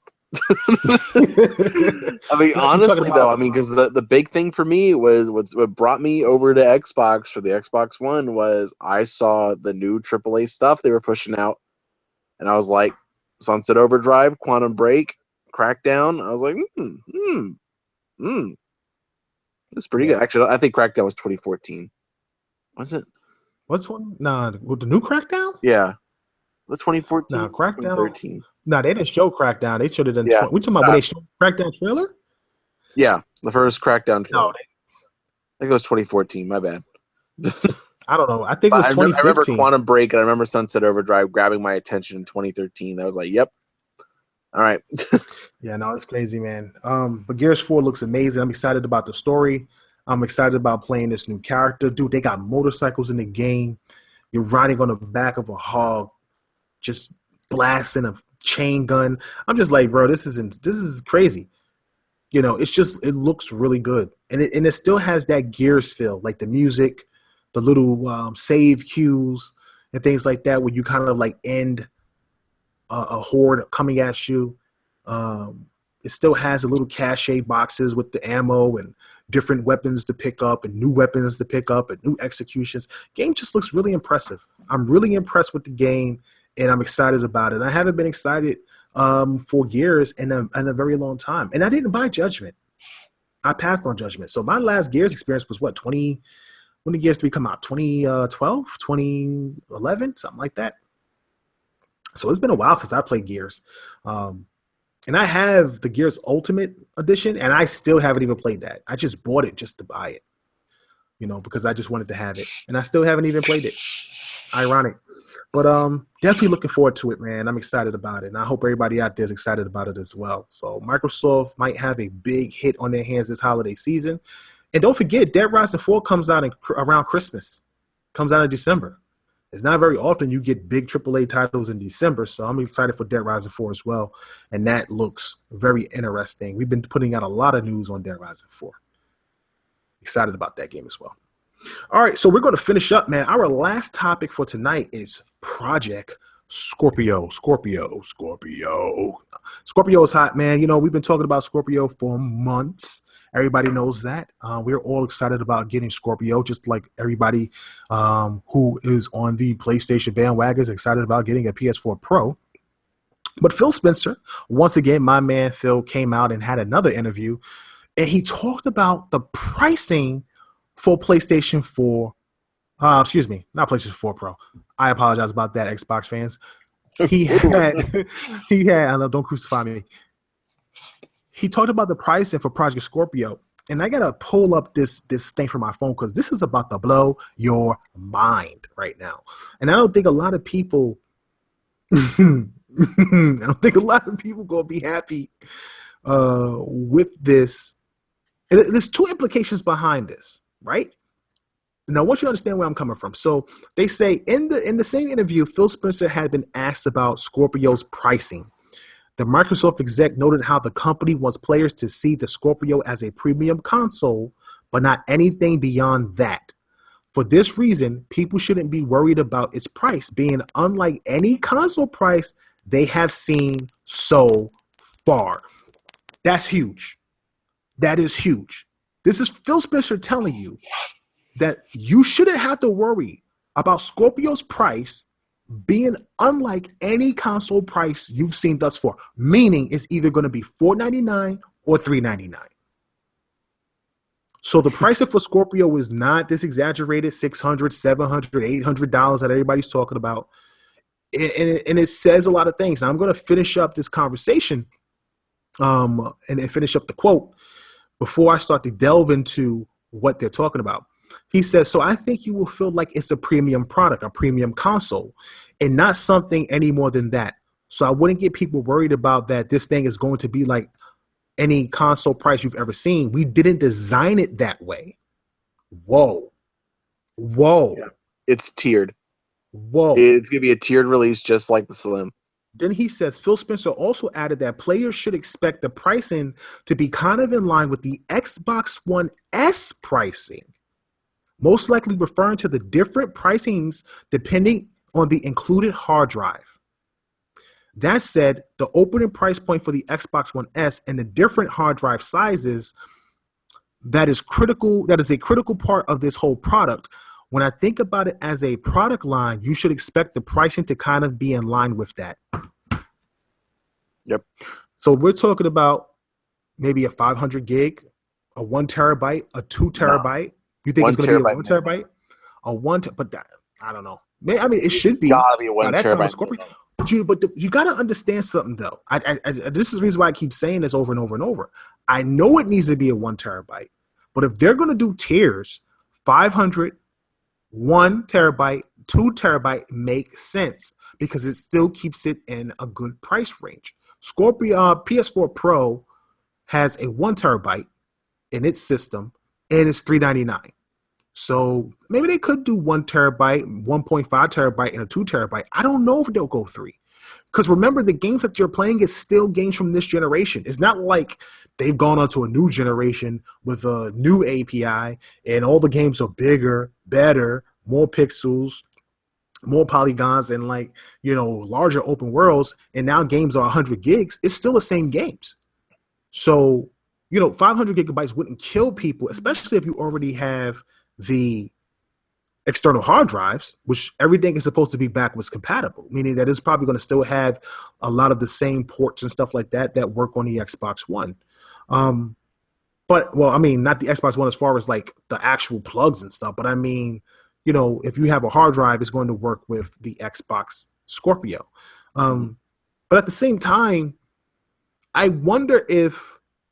I mean, honestly, though, because the big thing for me was what brought me over to Xbox for the Xbox One was I saw the new AAA stuff they were pushing out, and I was like, Sunset Overdrive, Quantum Break, Crackdown. I was like, it's pretty good. Actually, I think Crackdown was 2014. Was it? What's one? Nah, with the new Crackdown? Yeah, the 2014. Nah, Crackdown. 2013. Nah, they didn't show Crackdown. They showed it in. We talking about when they showed Crackdown trailer? Yeah, the first Crackdown trailer. No, I think it was 2014. My bad. I don't know. I think it was 2015. I remember Quantum Break and I remember Sunset Overdrive grabbing my attention in 2013. I was like, yep. All right. Yeah, no, it's crazy, man. But Gears 4 looks amazing. I'm excited about the story. I'm excited about playing this new character. Dude, they got motorcycles in the game. You're riding on the back of a hog, just blasting a chain gun. I'm just like, bro, this is crazy. It looks really good. And it still has that Gears feel, like the music, the little save cues and things like that, where you kind of like end a horde coming at you. It still has a little cache boxes with the ammo and different weapons to pick up and new weapons to pick up and new executions. Game just looks really impressive. I'm really impressed with the game, and I'm excited about it. I haven't been excited for Gears in a very long time. And I didn't buy Judgment. I passed on Judgment. So my last Gears experience was what, 20, when did Gears 3 come out? 2012, 2011, something like that. So it's been a while since I played Gears. And I have the Gears Ultimate Edition, and I still haven't even played that. I just bought it just to buy it, because I just wanted to have it. And I still haven't even played it. Ironic. But definitely looking forward to it, man. I'm excited about it. And I hope everybody out there is excited about it as well. So Microsoft might have a big hit on their hands this holiday season. And don't forget, Dead Rising 4 comes out around Christmas. Comes out in December. It's not very often you get big AAA titles in December, so I'm excited for Dead Rising 4 as well. And that looks very interesting. We've been putting out a lot of news on Dead Rising 4. Excited about that game as well. All right, so we're going to finish up, man. Our last topic for tonight is Project Scorpio. Scorpio is hot, man. We've been talking about Scorpio for months. Everybody knows that. We're all excited about getting Scorpio, just like everybody who is on the PlayStation bandwagon is excited about getting a PS4 Pro. But Phil Spencer, once again, my man Phil came out and had another interview, and he talked about the pricing for PlayStation 4. Not PlayStation 4 Pro. I apologize about that, Xbox fans. He had, don't crucify me. He talked about the pricing for Project Scorpio, and I gotta pull up this thing from my phone because this is about to blow your mind right now. And I don't think a lot of people, gonna be happy with this. And there's two implications behind this, right? Now, I want you to understand where I'm coming from. So they say in the same interview, Phil Spencer had been asked about Scorpio's pricing. The Microsoft exec noted how the company wants players to see the Scorpio as a premium console, but not anything beyond that. For this reason, people shouldn't be worried about its price being unlike any console price they have seen so far. That's huge. That is huge. This is Phil Spencer telling you that you shouldn't have to worry about Scorpio's price being unlike any console price you've seen thus far, meaning it's either going to be $499 or $399. So the pricing for Scorpio is not this exaggerated $600, $700, $800 that everybody's talking about. And it says a lot of things. Now, I'm going to finish up this conversation and finish up the quote before I start to delve into what they're talking about. He says, so I think you will feel like it's a premium product, a premium console, and not something any more than that. So I wouldn't get people worried about that this thing is going to be like any console price you've ever seen. We didn't design it that way. Whoa. Yeah, it's tiered. Whoa. It's going to be a tiered release just like the Slim. Then he says, Phil Spencer also added that players should expect the pricing to be kind of in line with the Xbox One S pricing, most likely referring to the different pricings depending on the included hard drive. That said, the opening price point for the Xbox One S and the different hard drive sizes, that is a critical part of this whole product. When I think about it as a product line, you should expect the pricing to kind of be in line with that. Yep. So we're talking about maybe a 500 gig, a 1 terabyte, a 2 terabyte. You think it's going to be a 1 terabyte? But that, I don't know. I mean, it should be. Gotta be a 1 terabyte. But you got to understand something, though. This is the reason why I keep saying this over and over and over. I know it needs to be a 1 terabyte, but if they're going to do tiers, 500, 1 terabyte, 2 terabyte makes sense because it still keeps it in a good price range. Scorpio PS4 Pro has a 1 terabyte in its system, and it's $399. So maybe they could do 1 terabyte, 1.5 terabyte, and a 2 terabyte. I don't know if they'll go 3. Because remember, the games that you're playing is still games from this generation. It's not like they've gone on to a new generation with a new API, and all the games are bigger, better, more pixels, more polygons, and larger open worlds. And now games are 100 gigs. It's still the same games. So 500 gigabytes wouldn't kill people, especially if you already have the external hard drives, which everything is supposed to be backwards compatible, meaning that it's probably going to still have a lot of the same ports and stuff like that work on the Xbox One. But well, I mean, not the Xbox One as far as like the actual plugs and stuff. But I mean, if you have a hard drive, it's going to work with the Xbox Scorpio. Mhm. But at the same time, I wonder if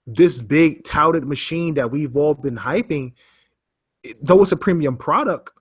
this big touted machine that we've all been hyping, though it's a premium product,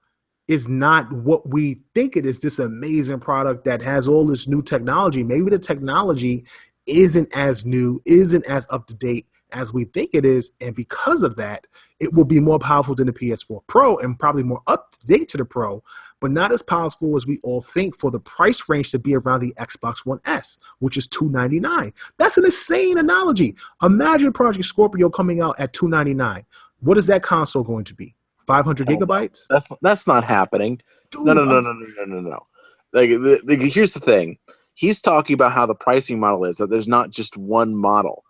is not what we think it is. This amazing product that has all this new technology. Maybe the technology isn't as new, isn't as up to date as we think it is, and because of that, it will be more powerful than the PS4 Pro and probably more up to date to the Pro, but not as powerful as we all think for the price range to be around the Xbox One S, which is $299. That's an insane analogy. Imagine Project Scorpio coming out at $299. What is that console going to be? 500 Hell no. gigabytes? That's not happening. No, Dude, no, no, no, no, no, no, no. Like, here's the thing. He's talking about how the pricing model is that there's not just one model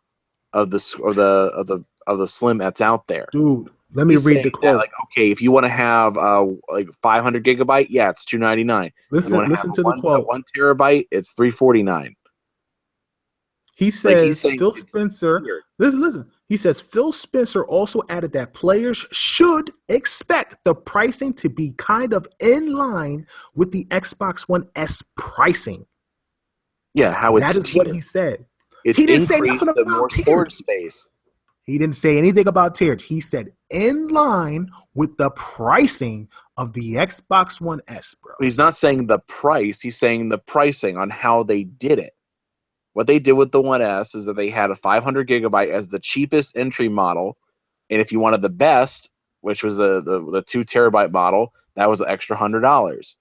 of the Slim that's out there. dude, let me He's read saying the that, quote. like, okay, if you want to have like 500 gigabyte, yeah, it's $299. You want to have Listen to the a quote. 1 terabyte, it's $349. He Like, he's says saying Phil it's Spencer. weird. Listen. He says Phil Spencer also added that players should expect the pricing to be kind of in line with the Xbox One S pricing. Yeah, how That it's is what tiered. he said. It's He didn't say nothing increased the more about tiered. storage space. He didn't say anything about tiered. He said in line with the pricing of the Xbox One S, bro. He's not saying the price. He's saying the pricing on how they did it. What they did with the 1S is that they had a 500 gigabyte as the cheapest entry model, and if you wanted the best, which was the 2 terabyte model, that was an extra $100.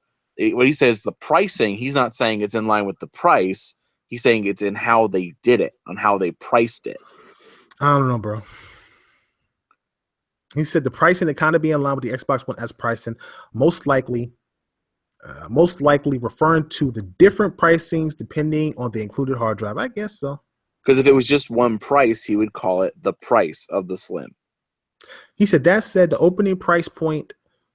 What he says, the pricing, he's not saying it's in line with the price. He's saying it's in how they did it, on how they priced it. I don't know, bro. He said the pricing to kind of be in line with the Xbox One S pricing, most likely referring to the different pricings depending on the included hard drive. I guess so. Because if it was just one price, he would call it the price of the Slim. He said that said the opening price point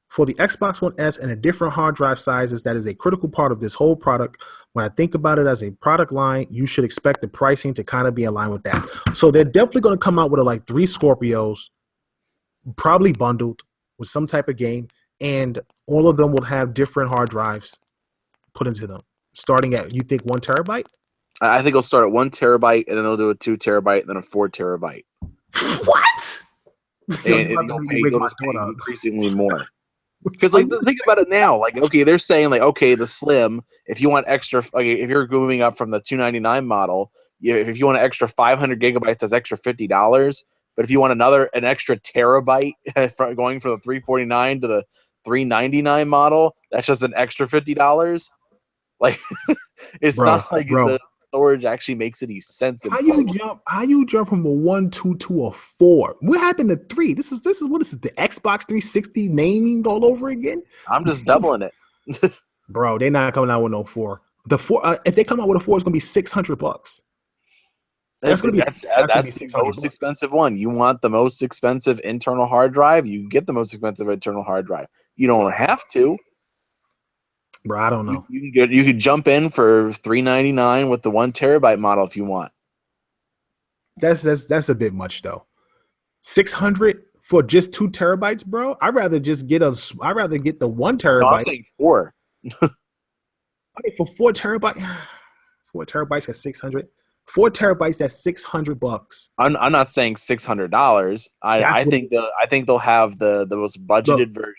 for the Xbox One S and the different hard drive sizes, that is a critical part of this whole product. When I think about it as a product line, you should expect the pricing to kind of be in line with that. So they're definitely going to come out with like 3 Scorpios, probably bundled with some type of game, and all of them will have different hard drives put into them, starting at, you think, 1 terabyte? I think it'll start at 1 terabyte, and then they'll do a 2 terabyte, and then a 4 terabyte. What? Yo, And you'll just pay up. increasingly more. Because like think about it now, like okay, they're saying like okay, the Slim, if you want extra, like if you're moving up from the 299 model, if you want an extra 500 gigabytes, that's extra $50. But if you want an extra terabyte, going from the 349 to the 399 model, that's just an extra $50. Like it's not like Bro, the storage actually makes any sense in how play. you jump from a 1 2 to a 4? What happened to 3? This is what this is, the Xbox 360 naming all over again? I'm just doubling it. Bro, they're not coming out with no 4. The 4, if they come out with a 4, it's gonna be $600. That's gonna be That's the 600 most bucks. expensive one. You want the most expensive internal hard drive, you get the most expensive internal hard drive. You don't have to. Bro, I don't know. You could jump in for $399 with the 1 terabyte model if you want. That's a bit much though. 600 for just 2 terabytes, bro. I'd rather get the 1 terabyte. No, I'm saying 4. Okay, for 4 terabytes, 4 terabytes at 600. 4 terabytes at $600. I'm not saying $600. That's I what. think they'll have the most budgeted Look, version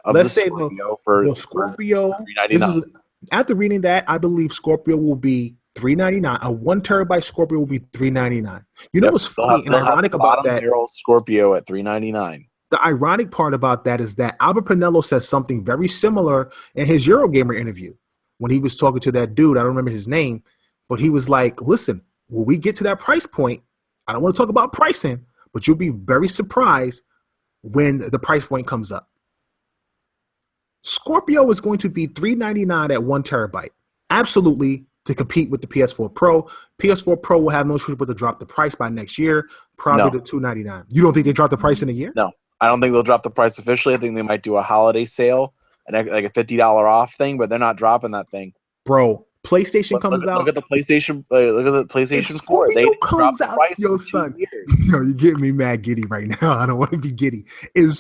of the let's say Scorpio for the Scorpio. This is 399. after reading that, I believe Scorpio will be $399. A 1 terabyte Scorpio will be $399. You know Yep, what's funny and they'll have ironic the about bottom that? barrel Scorpio at $399. The ironic part about that is that Albert Pinello says something very similar in his Eurogamer interview when he was talking to that dude. I don't remember his name, but he was like, listen, when we get to that price point, I don't want to talk about pricing, but you'll be very surprised when the price point comes up. Scorpio is going to be $399 at 1 terabyte. Absolutely, to compete with the PS4 Pro. PS4 Pro will have no choice but to drop the price by next year, probably to $299. You don't think they drop the price in a year? No, I don't think they'll drop the price officially. I think they might do a holiday sale and like a $50 off thing, but they're not dropping that thing. Bro, PlayStation comes Look out, at the PlayStation. Look at the if PlayStation 4. They Scorpio didn't drop comes the out, price yo, in 2 son, years. yo, you get me mad giddy right now. I don't want to be giddy. If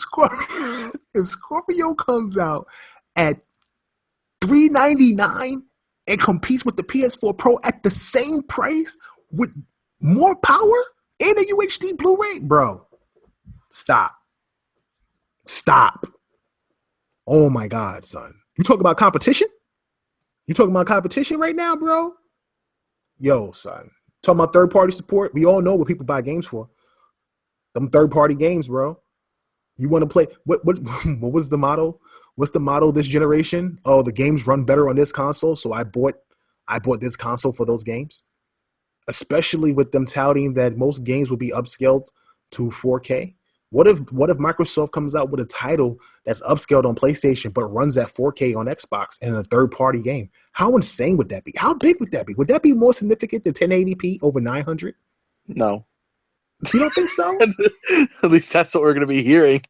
if Scorpio comes out at $399 and competes with the PS4 Pro at the same price with more power and a UHD Blu-ray, bro, stop. Stop. Oh my God, son. You talk about competition? You talking about competition right now, bro? Yo, son. Talking about third-party support. We all know what people buy games for. Them third-party games, bro. You want to play what what was the motto? What's the motto this generation? Oh, the games run better on this console, so I bought this console for those games. Especially with them touting that most games will be upscaled to 4K. What if Microsoft comes out with a title that's upscaled on PlayStation but runs at 4K on Xbox and a third party game? How insane would that be? How big would that be? Would that be more significant than 1080p over 900? No. You don't think so? At least that's what we're going to be hearing.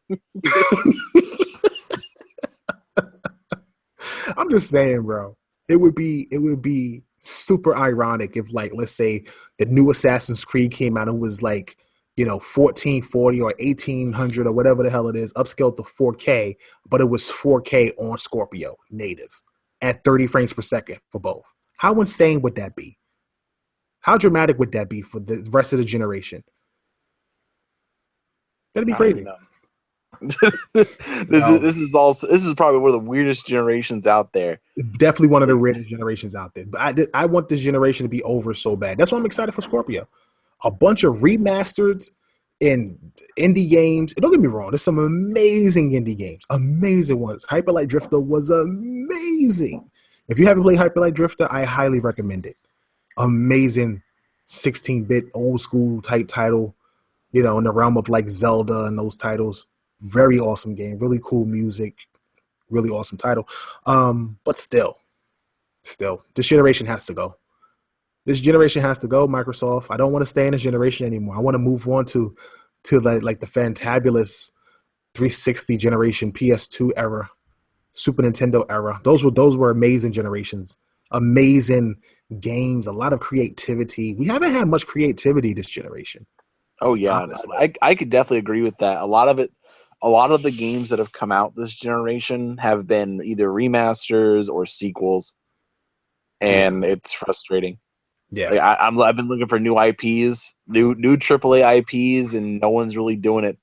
I'm just saying, bro. It would be super ironic if, like, let's say the new Assassin's Creed came out and was like, 1440 or 1800 or whatever the hell it is, upscaled to 4K, but it was 4K on Scorpio native at 30 frames per second for both. How insane would that be? How dramatic would that be for the rest of the generation? That'd be I don't even crazy. know. Yo, This is probably one of the weirdest generations out there. definitely one of the rarest generations out there. But I want this generation to be over so bad. That's why I'm excited for Scorpio. A bunch of remastered and indie games. Don't get me wrong, there's some amazing indie games, amazing ones. Hyper Light Drifter was amazing. If you haven't played Hyper Light Drifter, I highly recommend it. Amazing 16-bit old school type title, in the realm of like Zelda and those titles. Very awesome game, really cool music, really awesome title. But still, this generation has to go. This generation has to go, Microsoft. I don't want to stay in this generation anymore. I want to move on to like the fantabulous 360 generation, PS2 era, Super Nintendo era. Those were amazing generations. Amazing games, a lot of creativity. We haven't had much creativity this generation, Oh yeah, honestly. I could definitely agree with that. A lot of the games that have come out this generation have been either remasters or sequels, Yeah. and it's frustrating. Yeah. Like I've been looking for new IPs, new AAA IPs, and no one's really doing it.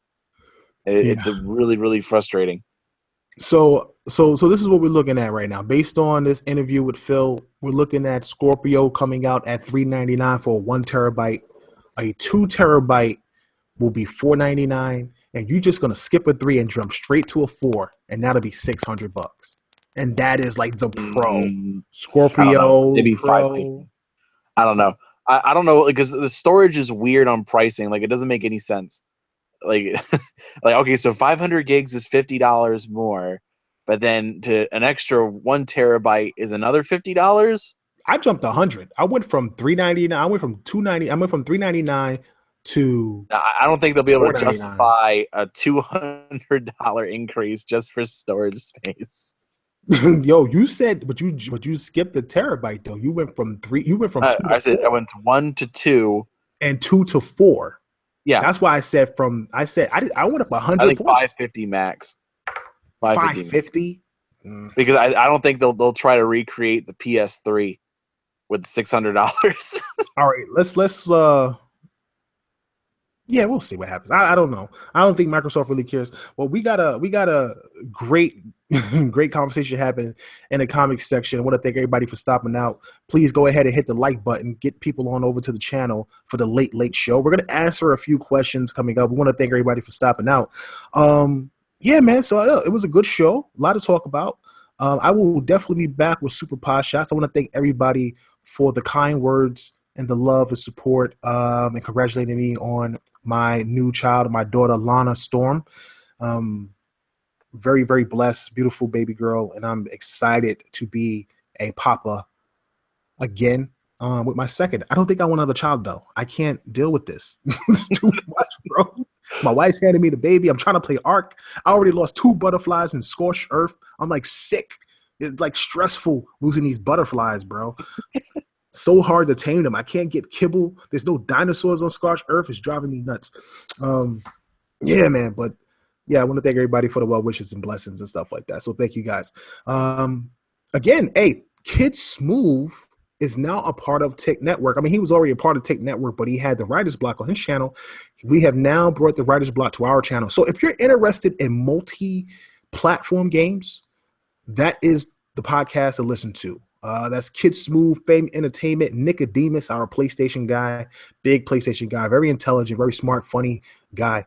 Yeah. It's a really frustrating. So this is what we're looking at right now. Based on this interview with Phil, we're looking at Scorpio coming out at $399 for a 1 terabyte. A 2 terabyte will be $499, and you're just gonna skip a three and jump straight to a four, and that'll be $600. And that is like the Pro. Mm, I don't know, Scorpio maybe 550. Pro. I don't know. I don't know because the storage is weird on pricing. Like it doesn't make any sense. Like like okay, so 500 gigs is $50 more, but then to an extra 1 terabyte is another $50. I jumped 100. I went from 399. I went from 290. I went from 399 to I don't think they'll be able to 499. justify a $200 increase just for storage space. Yo, you said, but you skipped the terabyte though. You went from three. You went from two to I said I four went to 1 to 2. and two to four. Yeah, That's why I said from. I went up I 100 think points. 550 max. 550 max. 550. Mm. Because I don't think they'll try to recreate the PS3 with $600. All right, let's yeah, we'll see what happens. I don't know. I don't think Microsoft really cares. Well, we got a great great conversation happening in the comics section. I want to thank everybody for stopping out. Please go ahead and hit the like button. Get people on over to the channel for the late show. We're gonna answer a few questions coming up. We want to thank everybody for stopping out. Yeah, man. So it was a good show. A lot to talk about. I will definitely be back with super pod shots. I want to thank everybody for the kind words and the love and support, and congratulating me on my new child, my daughter Lana Storm. Um, very, very blessed, beautiful baby girl, and I'm excited to be a papa again, with my second. I don't think I want another child though. I can't deal with this. It's too much, bro. My wife's handing me the baby. I'm trying to play Ark. I already lost 2 butterflies in scorched earth. I'm like sick. it's like stressful losing these butterflies, bro. So hard to tame them. I can't get kibble. There's no dinosaurs on scorched earth. It's driving me nuts. Yeah, man. But yeah, I want to thank everybody for the well wishes and blessings and stuff like that. So thank you guys. Again, hey, Kid Smooth is now a part of Tick Network. I mean, he was already a part of Tick Network, but he had the writer's block on his channel. We have now brought the writer's block to our channel. So if you're interested in multi-platform games, that is the podcast to listen to. That's Kid Smooth, Fame Entertainment, Nicodemus, our PlayStation guy, big PlayStation guy, very intelligent, very smart, funny guy.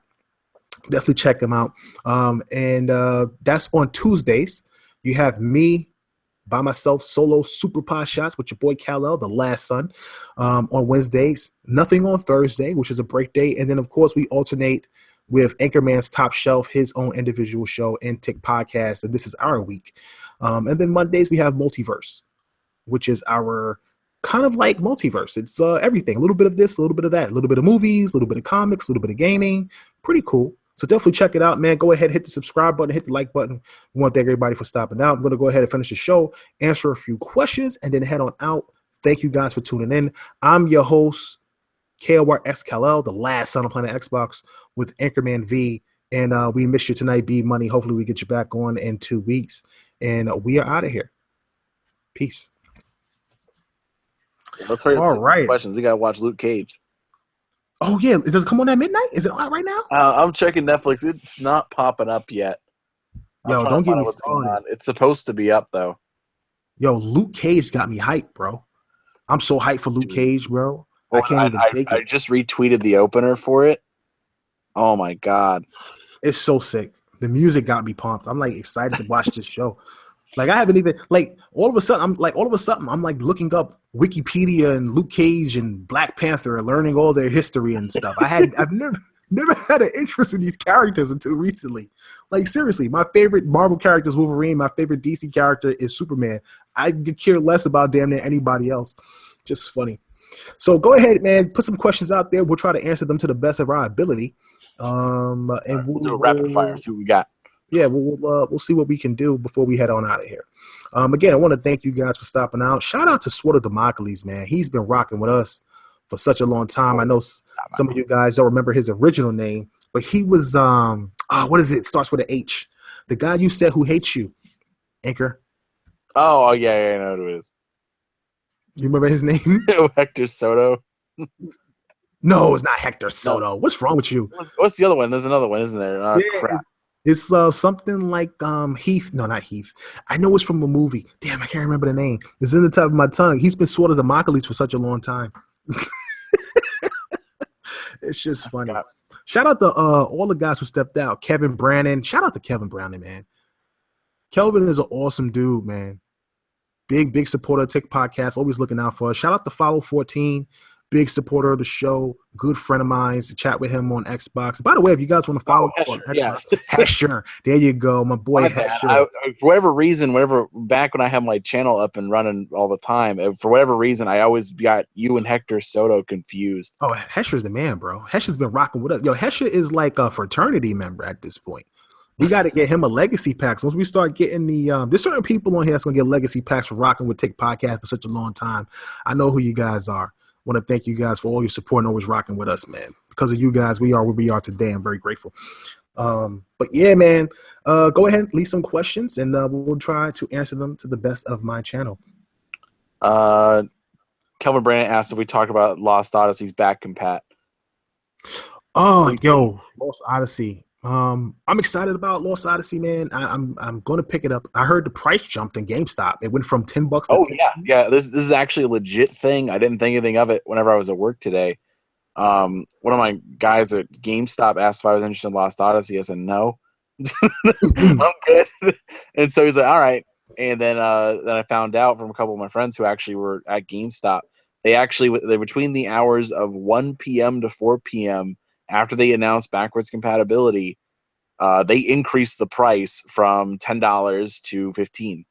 Definitely check him out. And that's on Tuesdays. You have me by myself, solo super pod shots with your boy Kal-El, the last son, on Wednesdays. Nothing on Thursday, which is a break day. And then, of course, we alternate with Anchorman's Top Shelf, his own individual show, and Tick Podcast. And this is our week. And then Mondays, we have Multiverse, which is our kind of like multiverse. It's everything. A little bit of this, a little bit of that, a little bit of movies, a little bit of comics, a little bit of gaming. Pretty cool. So definitely check it out, man. Go ahead, hit the subscribe button, hit the like button. We want to thank everybody for stopping out. I'm going to go ahead and finish the show, answer a few questions, and then head on out. Thank you guys for tuning in. I'm your host, KLYX Kal-El, the last son of Planet Xbox with Anchorman V. And we miss you tonight, B Money. Hopefully we get you back on in 2 weeks. And we are out of here. Peace. Let's hurry All right. Questions. We got to watch Luke Cage. Oh, yeah. Does it come on at midnight? Is it out right now? I'm checking Netflix. It's not popping up yet. Yo, don't get me started. It's supposed to be up, though. Yo, Luke Cage got me hyped, bro. I'm so hyped for Luke Cage, bro. Well, I can't even take it. I just retweeted the opener for it. Oh, my God. It's so sick. The music got me pumped. I'm, like, excited to watch this show. Like, I haven't even, like, all of a sudden, I'm like looking up Wikipedia and Luke Cage and Black Panther and learning all their history and stuff. I've never had an interest in these characters until recently. Like, seriously, my favorite Marvel character is Wolverine. My favorite DC character is Superman. I could care less about damn near anybody else. Just funny. So go ahead, man. Put some questions out there. We'll try to answer them to the best of our ability. And we'll do a rapid fire. See what we got. Yeah, we'll see what we can do before we head on out of here. Again, I want to thank you guys for stopping out. Shout out to Sword of Democles, man. He's been rocking with us for such a long time. I know some of you guys don't remember his original name, but he was what is it? It starts with an H. The guy you said who hates you, Anchor. Oh yeah, I know who it is. You remember his name? Hector Soto. No, it's not Hector Soto. No. What's wrong with you? What's the other one? There's another one, isn't there? Yeah, crap. It's something like Heath. No, not Heath. I know it's from a movie. Damn, I can't remember the name. It's in the top of my tongue. He's been Sword of Democles for such a long time. It's just funny. Shout out to all the guys who stepped out. Kevin Brannon. Shout out to Kevin Brannon, man. Kelvin is an awesome dude, man. Big supporter of Tick Podcast. Always looking out for us. Shout out to Follow 14. Big supporter of the show, good friend of mine. To chat with him on Xbox. By the way, if you guys want to follow us on Xbox, Hesher, there you go, my boy Hesher. For whatever reason, back when I had my channel up and running all the time, for whatever reason, I always got you and Hector Soto confused. Oh, Hesher's the man, bro. Hesher's been rocking with us. Yo, Hesher is like a fraternity member at this point. We got to get him a legacy pack. So once we start getting there's certain people on here that's gonna get legacy packs for rocking with Tick Podcast for such a long time. I know who you guys are. Want to thank you guys for all your support and always rocking with us, man. Because of you guys, we are where we are today. I'm very grateful. But yeah, man, go ahead and leave some questions, and we'll try to answer them to the best of my channel. Kelvin Brandon asked if we talked about Lost Odyssey's back compat. Oh, yo, Lost Odyssey. I'm excited about Lost Odyssey, man. I'm going to pick it up. I heard the price jumped in GameStop. It went from $10 to $15. Yeah. This is actually a legit thing. I didn't think anything of it whenever I was at work today. One of my guys at GameStop asked if I was interested in Lost Odyssey. I said no. I'm good. And so he's like, all right. And then I found out from a couple of my friends who actually were at GameStop. They between the hours of 1 p.m. to 4 p.m. after they announced backwards compatibility, they increased the price from $10 to $15.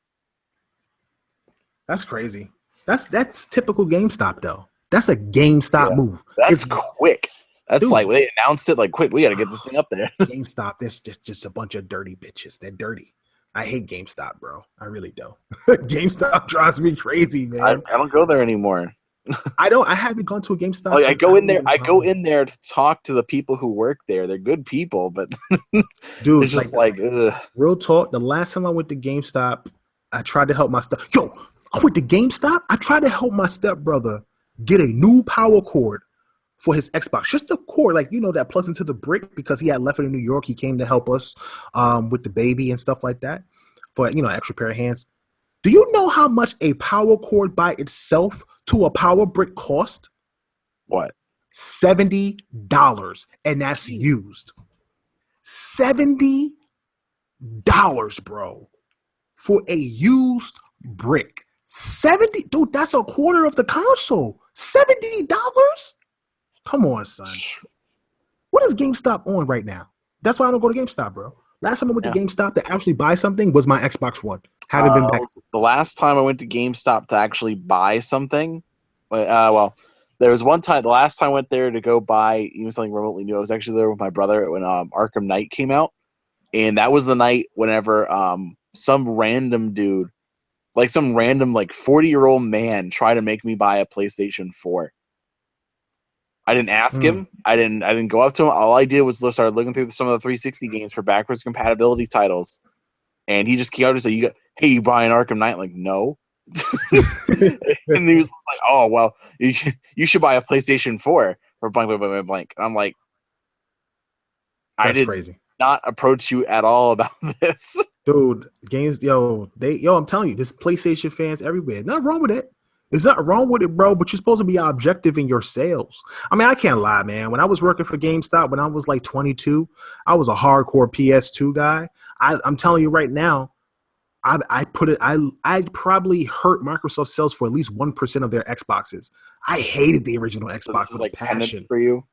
That's crazy. That's typical GameStop though. That's a GameStop move. That's quick. That's like they announced it like quick. We got to get this thing up there. GameStop. That's just a bunch of dirty bitches. They're dirty. I hate GameStop, bro. I really do. GameStop drives me crazy, I, man. I don't go there anymore. I haven't gone to a Like GameStop I in go I in don't there. know I how go long. in there to talk to the people who work there. They're good people, but it's Dude, just like, ugh. real talk, the last time I went to GameStop, I tried to help my step. Yo, I went to GameStop. I tried to help my stepbrother get a new power cord for his Xbox. Just a cord, like that plugs into the brick because he had left it in New York. He came to help us with the baby and stuff like that for extra pair of hands. Do you know how much a power cord by itself to a power brick cost? What? $70, and that's Jeez. used. $70, bro, for a used brick. 70, dude, that's a quarter of the console. $70? Come on, son. What is GameStop on right now? That's why I don't go to GameStop, bro. Last time I went to Yeah. GameStop to actually buy something was my Xbox One. Haven't been back. The last time I went to GameStop to actually buy something, well, there was one time. The last time I went there to go buy even something remotely new, I was actually there with my brother when Arkham Knight came out, and that was the night whenever some random dude, like some random like 40-year-old man, tried to make me buy a PlayStation 4. I didn't ask Mm, him. I didn't go up to him. All I did was start looking through some of the 360 games for backwards compatibility titles, and he just came out and said, "Hey, you buying Arkham Knight?" I'm like, no. And he was like, "Oh, well, you should buy a PlayStation 4 for blank, blank, blank, blank." And I'm like, I that's did crazy. not approach you at all about this. Dude, games, I'm telling you, this PlayStation fans everywhere. Nothing wrong with it. There's nothing wrong with it, bro, but you're supposed to be objective in your sales. I mean, I can't lie, man. When I was working for GameStop when I was like 22, I was a hardcore PS2 guy. I'm telling you right now, I probably hurt Microsoft sales for at least 1% of their Xboxes. I hated the original So this Xbox is with a like penance passion. for you.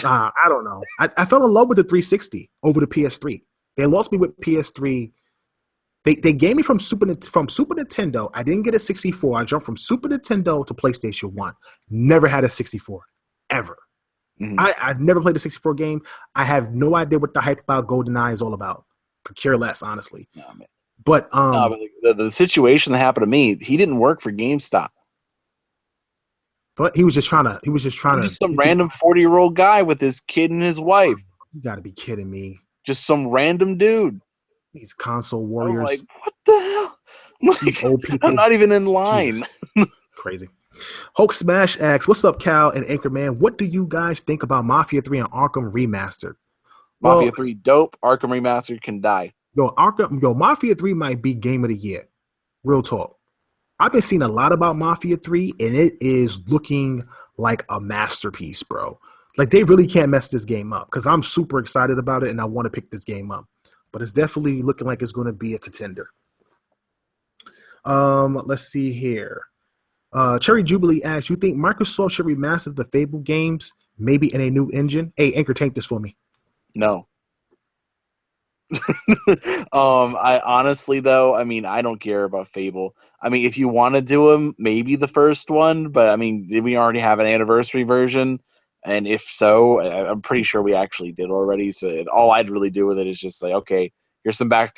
I don't know. I fell in love with the 360 over the PS3. They lost me with PS3. They gave me from Super Nintendo. I didn't get a 64. I jumped from Super Nintendo to PlayStation 1. Never had a 64 ever. Mm-hmm. I've never played a 64 game. I have no idea what the hype about GoldenEye is all about. Could care less, honestly. No, man. But No, but the situation that happened to me, he didn't work for GameStop. he was just trying to He was just some random 40-year-old guy with his kid and his wife. you got to be kidding me. Just some random dude. These console I was like, warriors, what the hell? these Like, old I'm people. not even in line. Jesus. Crazy. Hulk Smash asks, "What's up, Cal and Anchorman? What do you guys think about Mafia 3 and Arkham Remastered?" Well, Mafia 3 dope. Arkham Remastered can die. Mafia 3 might be game of the year. Real talk. I've been seeing a lot about Mafia 3, and it is looking like a masterpiece, bro. Like, they really can't mess this game up because I'm super excited about it and I want to pick this game up. But it's definitely looking like it's going to be a contender. Let's see here. Cherry Jubilee asks, "You think Microsoft should remaster the Fable games, maybe in a new engine?" Hey, Anchor, tank this for me. No. I honestly though, I mean, I don't care about Fable. I mean, if you want to do them, maybe the first one, but I mean, did we already have an anniversary version? And if so, I'm pretty sure we actually did already. So all I'd really do with it is just like, okay, here's some here's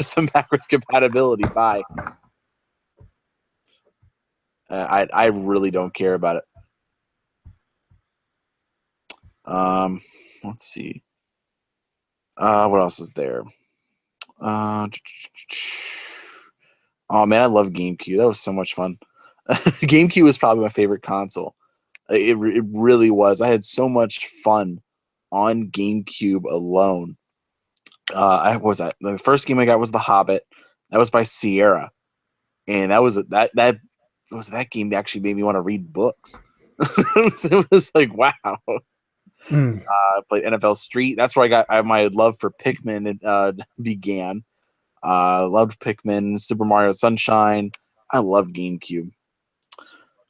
some backwards compatibility. Bye. I really don't care about it. Let's see. What else is there? Uh, oh man, I love GameCube. That was so much fun. GameCube was probably my favorite console. It really was. I had so much fun on GameCube alone. I was that the first game I got was The Hobbit. That was by Sierra, and that game that actually made me want to read books. It was like wow. Mm. I played NFL Street. That's where my love for Pikmin began. Loved Pikmin, Super Mario Sunshine. I love GameCube.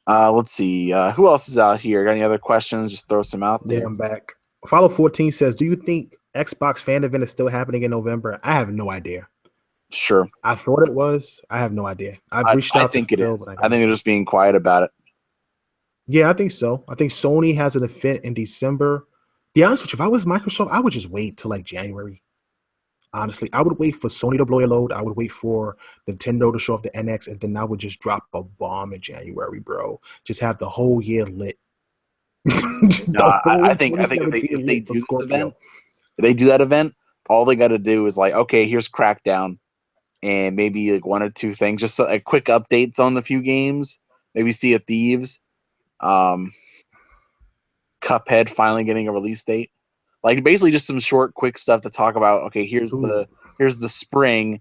Let's see. Who else is out here? Got any other questions? Just throw some out Yeah, there. I'm back. Follow 14 says, "Do you think Xbox fan event is still happening in November?" I have no idea. Sure. I thought it was. I have no idea. I've reached I out to think it Phil, is. but I got I no think they're answer. just being quiet about it. Yeah, I think so. I think Sony has an event in December. Be honest with you, if I was Microsoft, I would just wait till like January. Honestly, I would wait for Sony to blow a load. I would wait for Nintendo to show off the NX, and then I would just drop a bomb in January, bro. Just have the whole year lit. No, The I whole think if 2017 they lit for do this event, Scorpio. if they do that event, all they got to do is like, okay, here's Crackdown, and maybe like one or two things, just a quick updates on the few games. Maybe Sea of Thieves, um, Cuphead finally getting a release date. Like basically just some short, quick stuff to talk about. Okay, Ooh, here's the spring,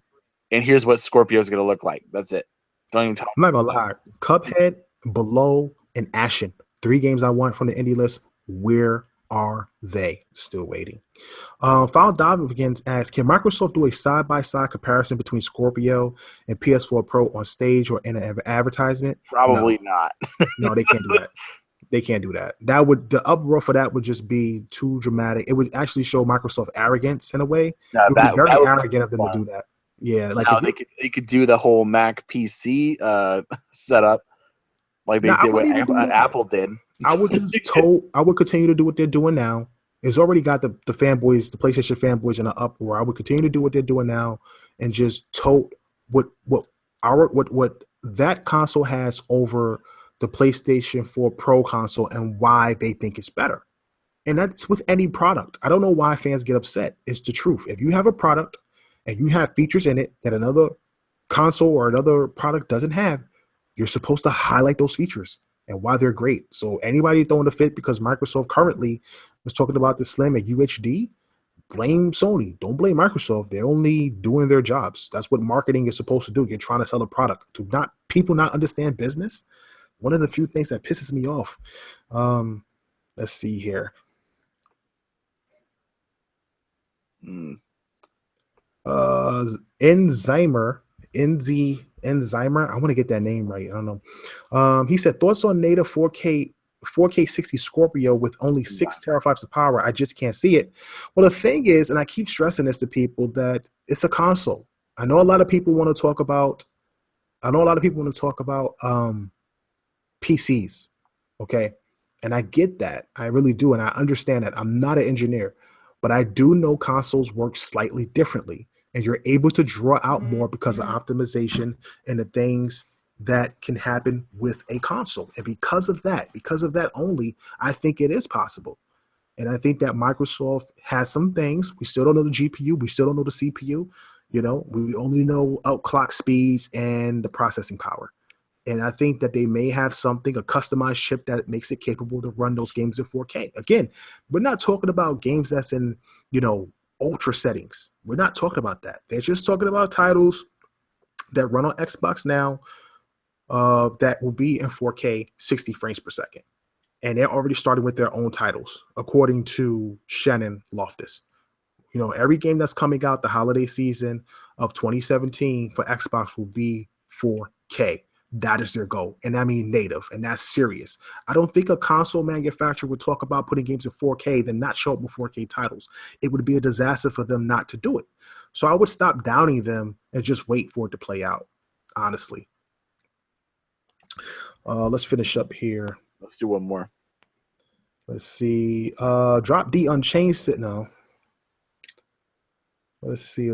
and here's what Scorpio is gonna look like. That's it. Don't even talk I'm not gonna about lie. this. Cuphead, Below, and Ashen. 3 games I want from the indie list. Where are they? Still waiting. Final Dive begins asks, can Microsoft do a side-by-side comparison between Scorpio and PS4 Pro on stage or in an advertisement? Probably No. not. No, they can't do that. They can't do that. That would the uproar for that would just be too dramatic. It would actually show Microsoft arrogance in a way. No, It would be that very would be arrogant of them to fun. do that. Yeah, like if Now you they could do the whole Mac PC setup like they now I did what wouldn't even do that. Apple did. I would continue to do what they're doing now. It's already got the fanboys, the PlayStation fanboys in an uproar. I would continue to do what they're doing now and just tote what that console has over the PlayStation 4 Pro console and why they think it's better. And that's with any product. I don't know why fans get upset. It's the truth. If you have a product and you have features in it that another console or another product doesn't have, you're supposed to highlight those features and why they're great. So anybody throwing a fit because Microsoft currently was talking about the Slim and UHD, blame Sony. Don't blame Microsoft. They're only doing their jobs. That's what marketing is supposed to do. You're trying to sell a product. Do not people not understand business? One of the few things that pisses me off. Um, let's see here. Mm, uh Enzymer, Enzymer. I want to get that name right. I don't know. He said thoughts on native 4K 60 Scorpio with only yeah. 6 teraflops of power. I just can't see it. Well, the thing is, and I keep stressing this to people, that it's a console. I know a lot of people want to talk about. I know a lot of people want to talk about PCs. Okay. And I get that. I really do. And I understand that. I'm not an engineer, but I do know consoles work slightly differently. And you're able to draw out more because of optimization and the things that can happen with a console. And because of that only, I think it is possible. And I think that Microsoft has some things. We still don't know the GPU. We still don't know the CPU. You know, we only know outclock speeds and the processing power. And I think that they may have something, a customized chip that makes it capable to run those games in 4K. Again, we're not talking about games that's in, you know, ultra settings. We're not talking about that. They're just talking about titles that run on Xbox now that will be in 4K, 60 frames per second. And they're already starting with their own titles, according to Shannon Loftus. You know, every game that's coming out the holiday season of 2017 for Xbox will be 4K. That is their goal. And I mean native, and that's serious. I don't think a console manufacturer would talk about putting games in 4K, then not show up with 4K titles. It would be a disaster for them not to do it. So I would stop downing them and just wait for it to play out, honestly. Let's finish up here. Let's do one more. Let's see. Drop D Unchained. No, let's see.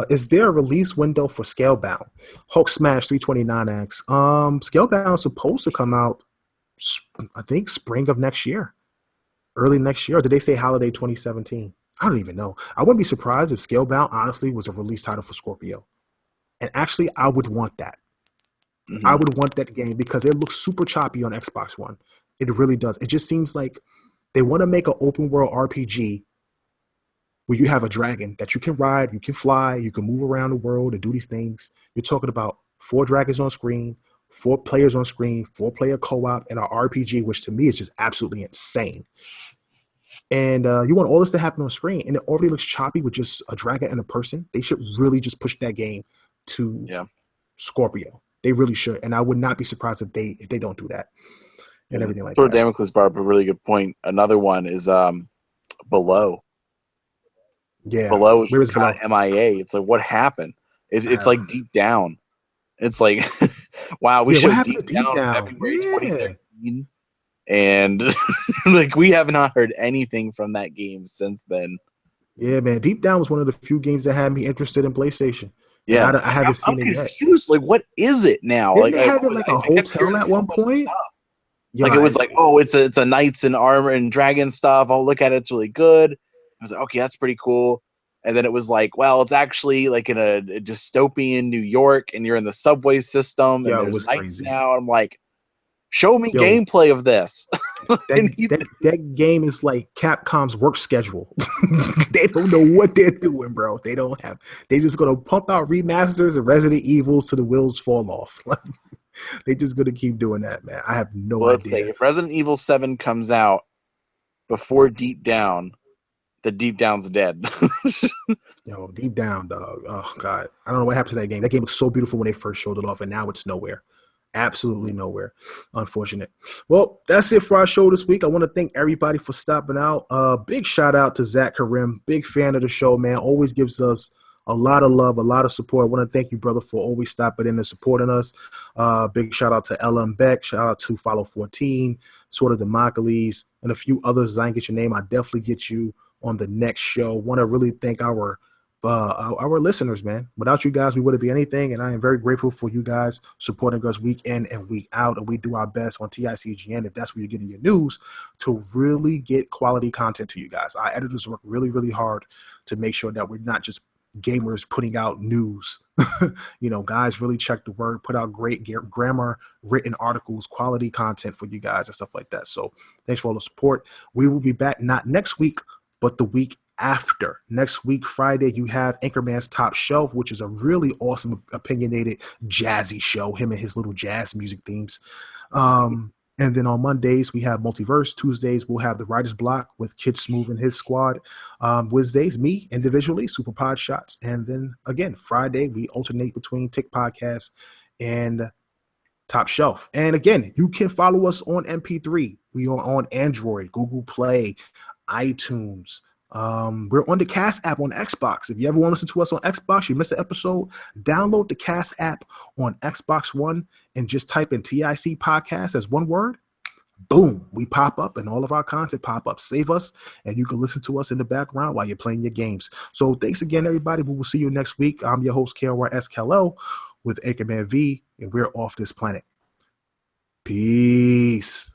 Is there a release window for Scalebound? Hulk Smash 329X. Scalebound's supposed to come out, I think, spring of next year, early next year. Or did they say holiday 2017? I don't even know. I wouldn't be surprised if Scalebound honestly was a release title for Scorpio. And actually, I would want that. I Mm-hmm. would want that game because it looks super choppy on Xbox One. It really does. It just seems like they want to make an open world RPG where you have a dragon that you can ride, you can fly, you can move around the world and do these things. You're talking about 4 dragons on screen, 4 players on screen, 4 player co-op, and an RPG, which to me is just absolutely insane. And you want all this to happen on screen, and it already looks choppy with just a dragon and a person. They should really just push that game to Yeah. Scorpio. They really should, and I would not be surprised if they don't do that and Yeah. everything like Thor that. Damocles brought up a really good point. Another one is Below. Yeah, Below is where just is kind below? of MIA. It's like what happened? I It's have. like deep down. It's like wow, we Yeah, what showed happened deep to Deep down Down? February Yeah, 2013, and like we have not heard anything from that game since then. Yeah, man. Deep Down was one of the few games that had me interested in PlayStation, and Yeah, I haven't I'm seen it yet. confused. Like, what is it now? Didn't Like, they have it like a I kept hotel hearing at so one much point? stuff. Like, it Yeah, was like, oh, it's a knights and armor and dragon stuff. I'll look at it. It's really good. I was like, okay, that's pretty cool. And then it was like, well, it's actually like in a dystopian New York, and you're in the subway system, and yo, it there's was knights crazy. now. I'm like, show me Yo, gameplay of this. that I need that this. game is like Capcom's work schedule. They don't know what they're doing, bro. They don't have. They just gonna pump out remasters of Resident Evils till the wheels fall off. They just gonna keep doing that, man. I have no Well, let's say idea. if Resident Evil 7 comes out before Deep Down, the Deep Down's dead. Yo, Deep Down, dog. Oh God, I don't know what happened to that game. That game was so beautiful when they first showed it off, and now it's nowhere. Absolutely nowhere. Unfortunate. Well, that's it for our show this week. I want to thank everybody for stopping out. Big shout out to Zach Karim, big fan of the show, man. Always gives us a lot of love, a lot of support. I want to thank you, brother, for always stopping in and supporting us. Big shout out to LM Beck. Shout out to Follow 14, Sort of Democles, and a few others. I didn't get your name. I definitely get you on the next show. Want to really thank our listeners, man. Without you guys, we wouldn't be anything. And I am very grateful for you guys supporting us week in and week out. And we do our best on TICGN, if that's where you're getting your news, to really get quality content to you guys. Our editors work really, really hard to make sure that we're not just gamers putting out news. Guys really check the word, put out great grammar, written articles, quality content for you guys and stuff like that. So thanks for all the support. We will be back not next week, but the week after. Next week, Friday, you have Anchorman's Top Shelf, which is a really awesome, opinionated, jazzy show, him and his little jazz music themes. And then on Mondays, we have Multiverse. Tuesdays, we'll have the Writer's Block with Kid Smooth and his squad. Wednesdays, me individually, Super Pod Shots. And then again, Friday, we alternate between Tick Podcast and Top Shelf. And again, you can follow us on MP3. We are on Android, Google Play, iTunes. We're on the Cast app on Xbox. If you ever want to listen to us on Xbox, you missed an episode, download the Cast app on Xbox One and just type in TIC Podcast as one word. Boom, we pop up and all of our content pop up. Save us and you can listen to us in the background while you're playing your games. So thanks again, everybody. We will see you next week. I'm your host, KRSKLO with Anchorman V, and we're off this planet. Peace.